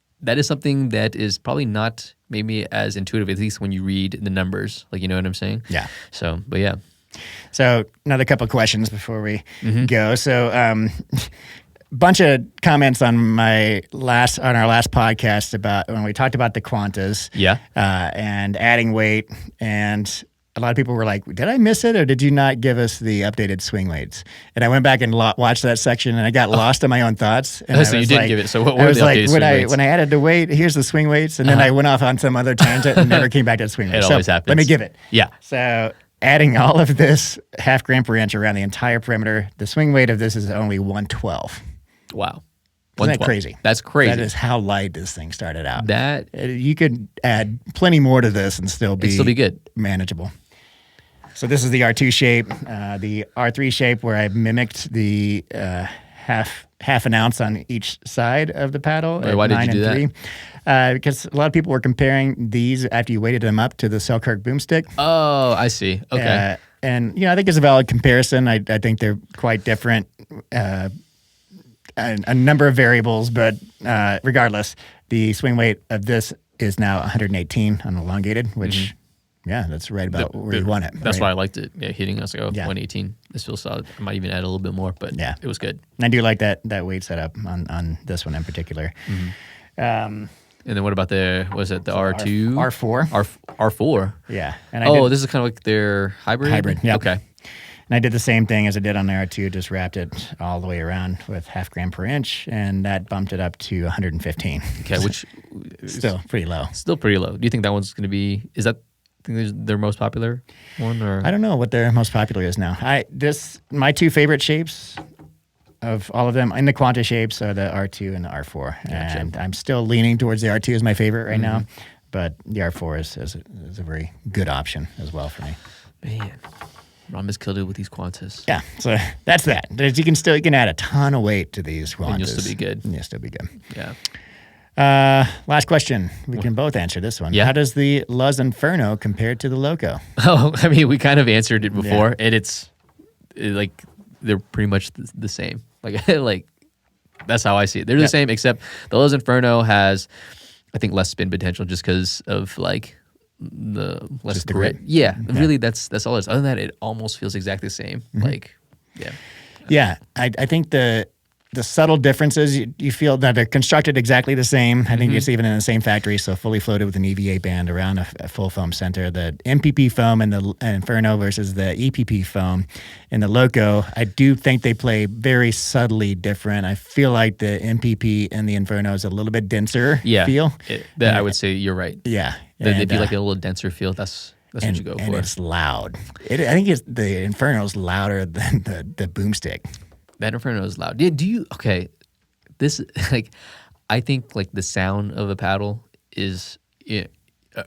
something that is probably not maybe as intuitive, at least when you read the numbers. Like, you know what I'm saying?
Yeah.
So, but yeah.
So another couple of questions before we go. So, bunch of comments on our last podcast about when we talked about the Quantas, and adding weight, and a lot of people were like, "Did I miss it, or did you not give us the updated swing weights?" And I went back and watched that section, and I got lost in my own thoughts. And
so you didn't give it. So what were the updated swing weights?
When I added the weight, here's the swing weights, and then I went off on some other tangent and never came back to the swing weights.
It always happens.
Let me give it.
Yeah.
So, adding all of this 0.5 gram per inch around the entire perimeter, the swing weight of this is only 112.
Wow.
Isn't that crazy?
That's crazy.
That is how light this thing started out.
That
you could add plenty more to this and still be
good,
manageable. So this is the R2 shape, the R3 shape, where I mimicked the half an ounce on each side of the paddle.
Why did you do that?
Because a lot of people were comparing these after you weighted them up to the Selkirk boomstick.
Oh, I see. Okay.
And I think it's a valid comparison. I think they're quite different. A number of variables, but regardless, the swing weight of this is now 118 on elongated, which, that's right about where you want it.
That's why I liked it. Yeah, hitting us, 118. This feels solid. I might even add a little bit more, but it was good.
And I do like that weight setup on this one in particular.
And then what about the R2?
R4.
R4?
Yeah.
And this is kind of like their hybrid?
Hybrid, yeah.
Okay.
And I did the same thing as I did on the R2, just wrapped it all the way around with 0.5 gram per inch, and that bumped it up to 115.
Okay, which
still pretty low.
Still pretty low. Do you think that one's going to be? Is that their most popular one, or
I don't know what their most popular is now. My two favorite shapes of all of them in the Quanta shapes are the R2 and the R4, and I'm still leaning towards the R2 as my favorite right now, but the R4 is a very good option as well for me.
Man. Ronbus killed it with these Quantas.
Yeah, so that's that. You can add a ton of weight to these Quantas.
And you'll still be good.
And you'll still be good.
Yeah.
Last question. We can both answer this one.
Yeah.
How does the Luzz Inferno compare to the Loco?
Oh, I mean, we kind of answered it before, and like they're pretty much the same. Like that's how I see it. They're the same, except the Luzz Inferno has, I think, less spin potential just because of like the less grit. Yeah, really, that's all it is. Other than that, it almost feels exactly the same. Like,
I think the the subtle differences. You feel that they're constructed exactly the same. I think it's even in the same factory, so fully floated with an EVA band around a full foam center. The MPP foam and the Inferno versus the EPP foam and the Loco, I do think they play very subtly different. I feel like the MPP and the Inferno is a little bit denser feel.
I would say you're right.
Yeah.
They'd be like a little denser feel. That's what you go for.
And it's loud. I think the Inferno is louder than the boomstick.
That Inferno is loud. Yeah, this, like, I think, like, the sound of a paddle is a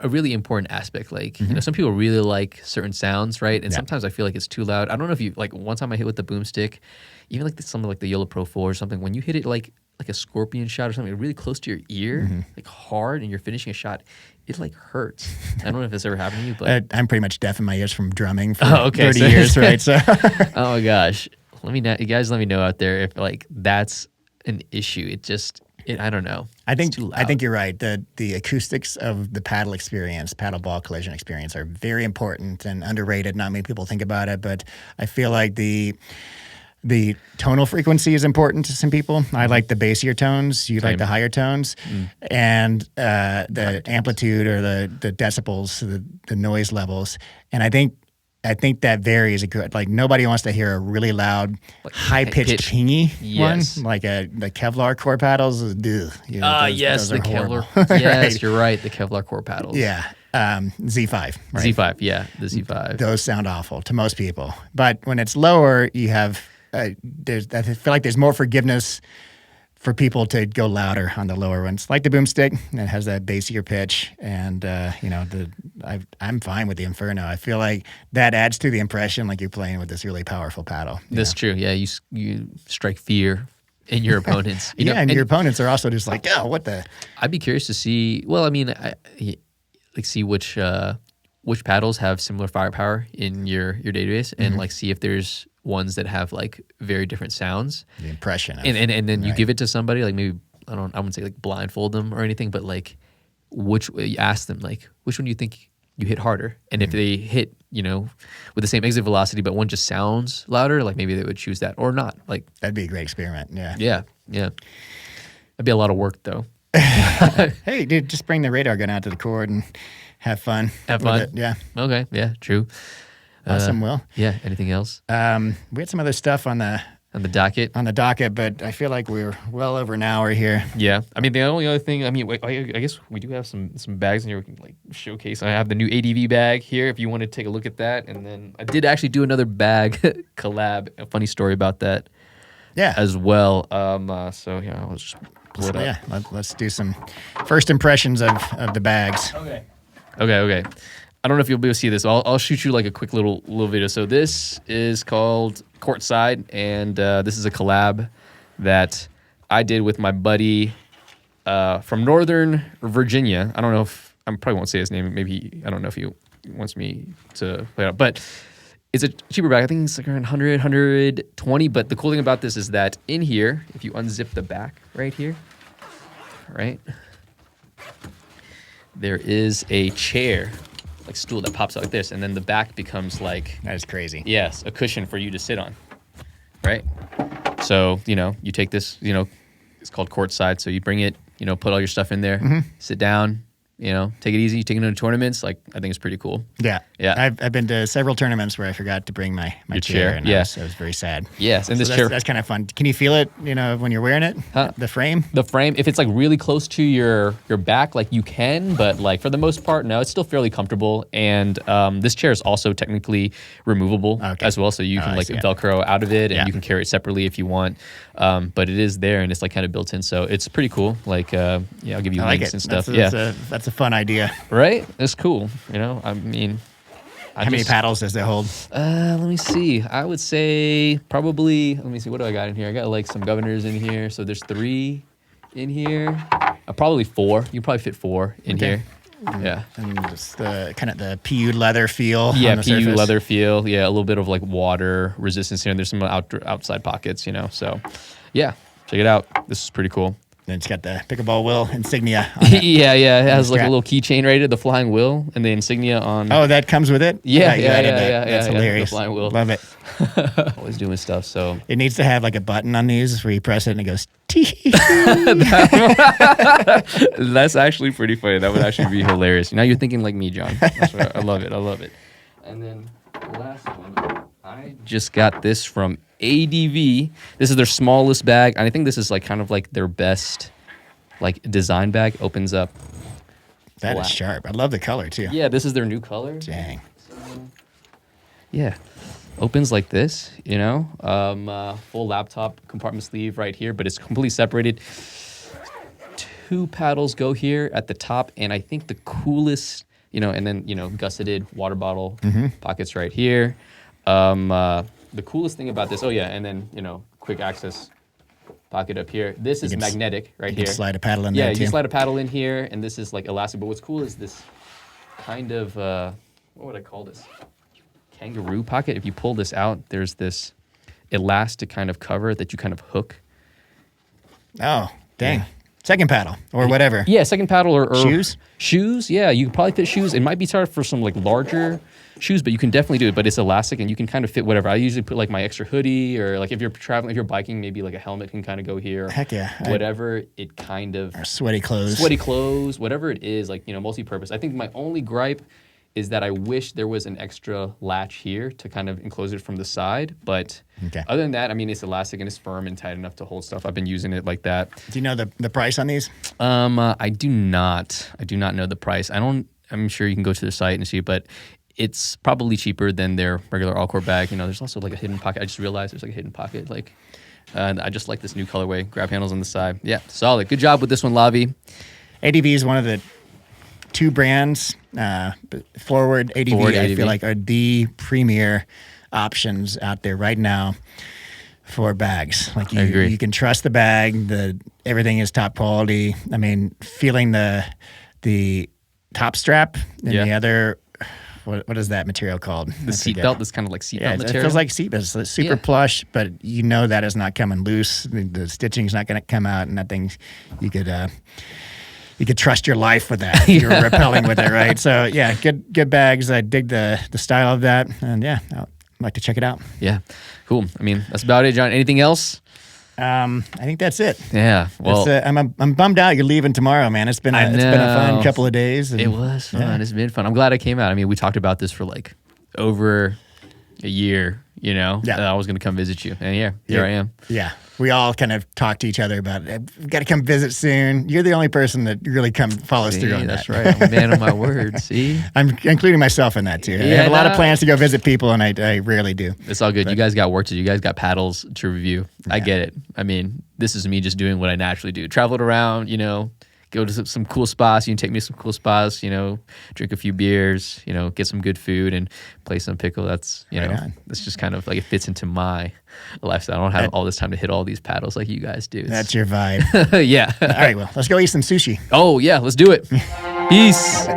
really important aspect. Like, you know, some people really like certain sounds, right? And sometimes I feel like it's too loud. I don't know if you, like, one time I hit with the boomstick, even like something like the Yellow Pro 4 or something, when you hit it like a scorpion shot or something really close to your ear, like hard, and you're finishing a shot, it like hurts. I don't know if this ever happened to you, but
I'm pretty much deaf in my ears from drumming for 30 years, right? So,
oh my gosh. You guys let me know out there if like that's an issue. I don't know.
I think you're right. The acoustics of the paddle ball collision experience are very important and underrated. Not many people think about it, but I feel like the tonal frequency is important to some people. I like the bassier tones. You like the higher tones. And the amplitude or the decibels, the noise levels. And I think that varies. Like, nobody wants to hear a really loud, like high-pitched pingy one, like the Kevlar core paddles.
Yes, the Kevlar. Yes, you're right. The Kevlar core paddles.
Yeah. Z5, right?
Z5, yeah, the Z5.
Those sound awful to most people. But when it's lower, you have I feel like there's more forgiveness for people to go louder on the lower ones, like the boomstick. It has that bassier pitch, and I'm fine with the Inferno. I feel like that adds to the impression, like you're playing with this really powerful paddle.
That's true. Yeah, you strike fear in your opponents.
And your opponents are also just like, oh, what the?
I'd be curious to see. Well, I mean, see which paddles have similar firepower in your database, and like see if there's ones that have like very different sounds. The
impression of,
and then you give it to somebody, like maybe I wouldn't say like blindfold them or anything, but like you ask them like which one do you think you hit harder, and if they hit with the same exit velocity but one just sounds louder, like maybe they would choose that or not. Like
that'd be a great experiment.
Yeah. That'd be a lot of work though.
Hey, dude, just bring the radar gun out to the court and have fun.
Have fun.
Yeah.
Okay. Yeah. True.
Awesome, Will.
Yeah. Anything else?
We had some other stuff on the
docket.
But I feel like we're well over an hour here.
Yeah. I mean, the only other thing, I guess we do have some bags in here we can like showcase. I have the new ADV bag here if you want to take a look at that. And then I did actually do another bag collab. A funny story about that.
Yeah.
As well. So yeah, I'll just pull it up.
Yeah. Let's do some first impressions of the bags.
Okay. I don't know if you'll be able to see this. I'll shoot you like a quick little video. So this is called Courtside, and this is a collab that I did with my buddy from Northern Virginia. I don't know if I probably won't say his name. Maybe I don't know if he wants me to play it out, but it's a cheaper bag. I think it's like around 100, 120. But the cool thing about this is that in here, if you unzip the back right here, right, there is a chair, like stool that pops out like this, and then the back becomes like,
that is crazy.
Yes, a cushion for you to sit on, right? So you take this, it's called Courtside. So you bring it, put all your stuff in there, sit down, take it easy. You take it into tournaments. Like I think it's pretty cool.
Yeah. I've been to several tournaments where I forgot to bring my chair, and I was very sad.
Yes, and
so
this chair,
that's kind of fun. Can you feel it? When you're wearing it, the frame.
The frame, if it's like really close to your back, like you can, but like for the most part, no, it's still fairly comfortable. And this chair is also technically removable as well, so you can like Velcro out of it, and you can carry it separately if you want. But it is there, and it's like kind of built in, so it's pretty cool. Like I'll give you links and stuff.
That's a fun idea,
right? It's cool. I mean,
how many paddles does it hold?
Let me see. I would say probably. Let me see. What do I got in here? I got like some governors in here. So there's 3 in here. Probably 4. You can probably fit 4 in here. Yeah.
And just the kind of the PU leather feel.
Yeah,
on the
PU
surface.
leather feel. Yeah, a little bit of like water resistance here. And there's some outside pockets. So yeah, check it out. This is pretty cool.
And it's got the Pickleball Will insignia on it.
yeah. It has like a
strap.
little keychain right here, the flying wheel, and the insignia on.
Oh, that comes with it?
Yeah,
You added that.
yeah.
That's
The
hilarious.
flying wheel.
Love it.
Always doing stuff. So
It needs to have like a button on these where you press it and it goes, tee.
that's actually pretty funny. That would actually be hilarious. Now you're thinking like me, John. That's right. I love it. And then the last one, I just got this from ADV. This is their smallest bag. And I think this is like kind of like their best like design bag. Opens up.
That
Black.
is sharp. I love the color too.
Yeah, this is their new color.
Dang.
Yeah. Opens like this, you know, full laptop compartment sleeve right here, but it's completely separated. 2 paddles go here at the top, and I think the coolest, you know, and then, you know, gusseted water bottle pockets right here. The coolest thing about this, and then, you know, quick access pocket up here. This is magnetic right
You
here.
can slide a paddle in
Yeah,
there
you
too.
can slide a paddle in here, and this is like elastic. But what's cool is this kind of, what would I call this? Kangaroo pocket. If you pull this out, there's this elastic kind of cover that you kind of hook.
Oh, dang. Second paddle or whatever.
Yeah, second paddle or
Shoes?
Shoes, yeah. You can probably fit shoes. It might be hard for some like larger shoes, but you can definitely do it. But it's elastic and you can kind of fit whatever. I usually put like my extra hoodie or like if you're traveling, if you're biking, maybe like a helmet can kind of go here.
Heck yeah.
Whatever it kind of.
Or sweaty clothes.
Sweaty clothes, whatever it is, like, you know, multi-purpose. I think my only gripe is that I wish there was an extra latch here to kind of enclose it from the side. But other than that, I mean, it's elastic and it's firm and tight enough to hold stuff. I've been using it like that.
Do you know the price on these?
I do not. I do not know the price. I'm sure you can go to their site and see, but it's probably cheaper than their regular all-core bag. You know, there's also like a hidden pocket. I just realized there's like a hidden pocket. Like, I just like this new colorway. Grab handles on the side. Yeah, solid. Good job with this one, Lavi.
ADV is one of the 2 brands. Forward ADV, I feel like, are the premier options out there right now for bags. Like
I agree.
You can trust the bag. Everything is top quality. I mean, feeling the top strap and the other. What is that material called?
The seat belt, this kind of like seat belt
it
material.
feels like seat belt. It's super plush, but you know that is not coming loose. The stitching's not going to come out, and that thing you could trust your life with that. You're rappelling with it, right? So yeah, good bags. I dig the style of that, and yeah, I'd like to check it out.
Yeah, cool. I mean, that's about it, John. Anything else?
I think that's it.
Yeah. Well,
I'm bummed out. You're leaving tomorrow, man. It's been a fun couple of days. And,
it was fun. It's been fun. I'm glad I came out. I mean, we talked about this for like over a year. You know, I was going to come visit you, and here I am.
Yeah, we all kind of talked to each other about it. We've got to come visit soon. You're the only person that really follows through on
that's
that.
Right. I'm a man of my word. See,
I'm including myself in that too. I have a lot of plans to go visit people, and I rarely do.
It's all good. You guys got work to do. You guys got paddles to review. I get it. I mean, this is me just doing what I naturally do. Traveled around, you know, go to some cool spots. You can take me to some cool spots, you know, drink a few beers, you know, get some good food and play some pickle. That's, you know, that's just kind of like it fits into my lifestyle. I don't have all this time to hit all these paddles like you guys do.
That's your vibe.
Yeah.
All right, well, let's go eat some sushi.
Oh, yeah. Let's do it. Peace.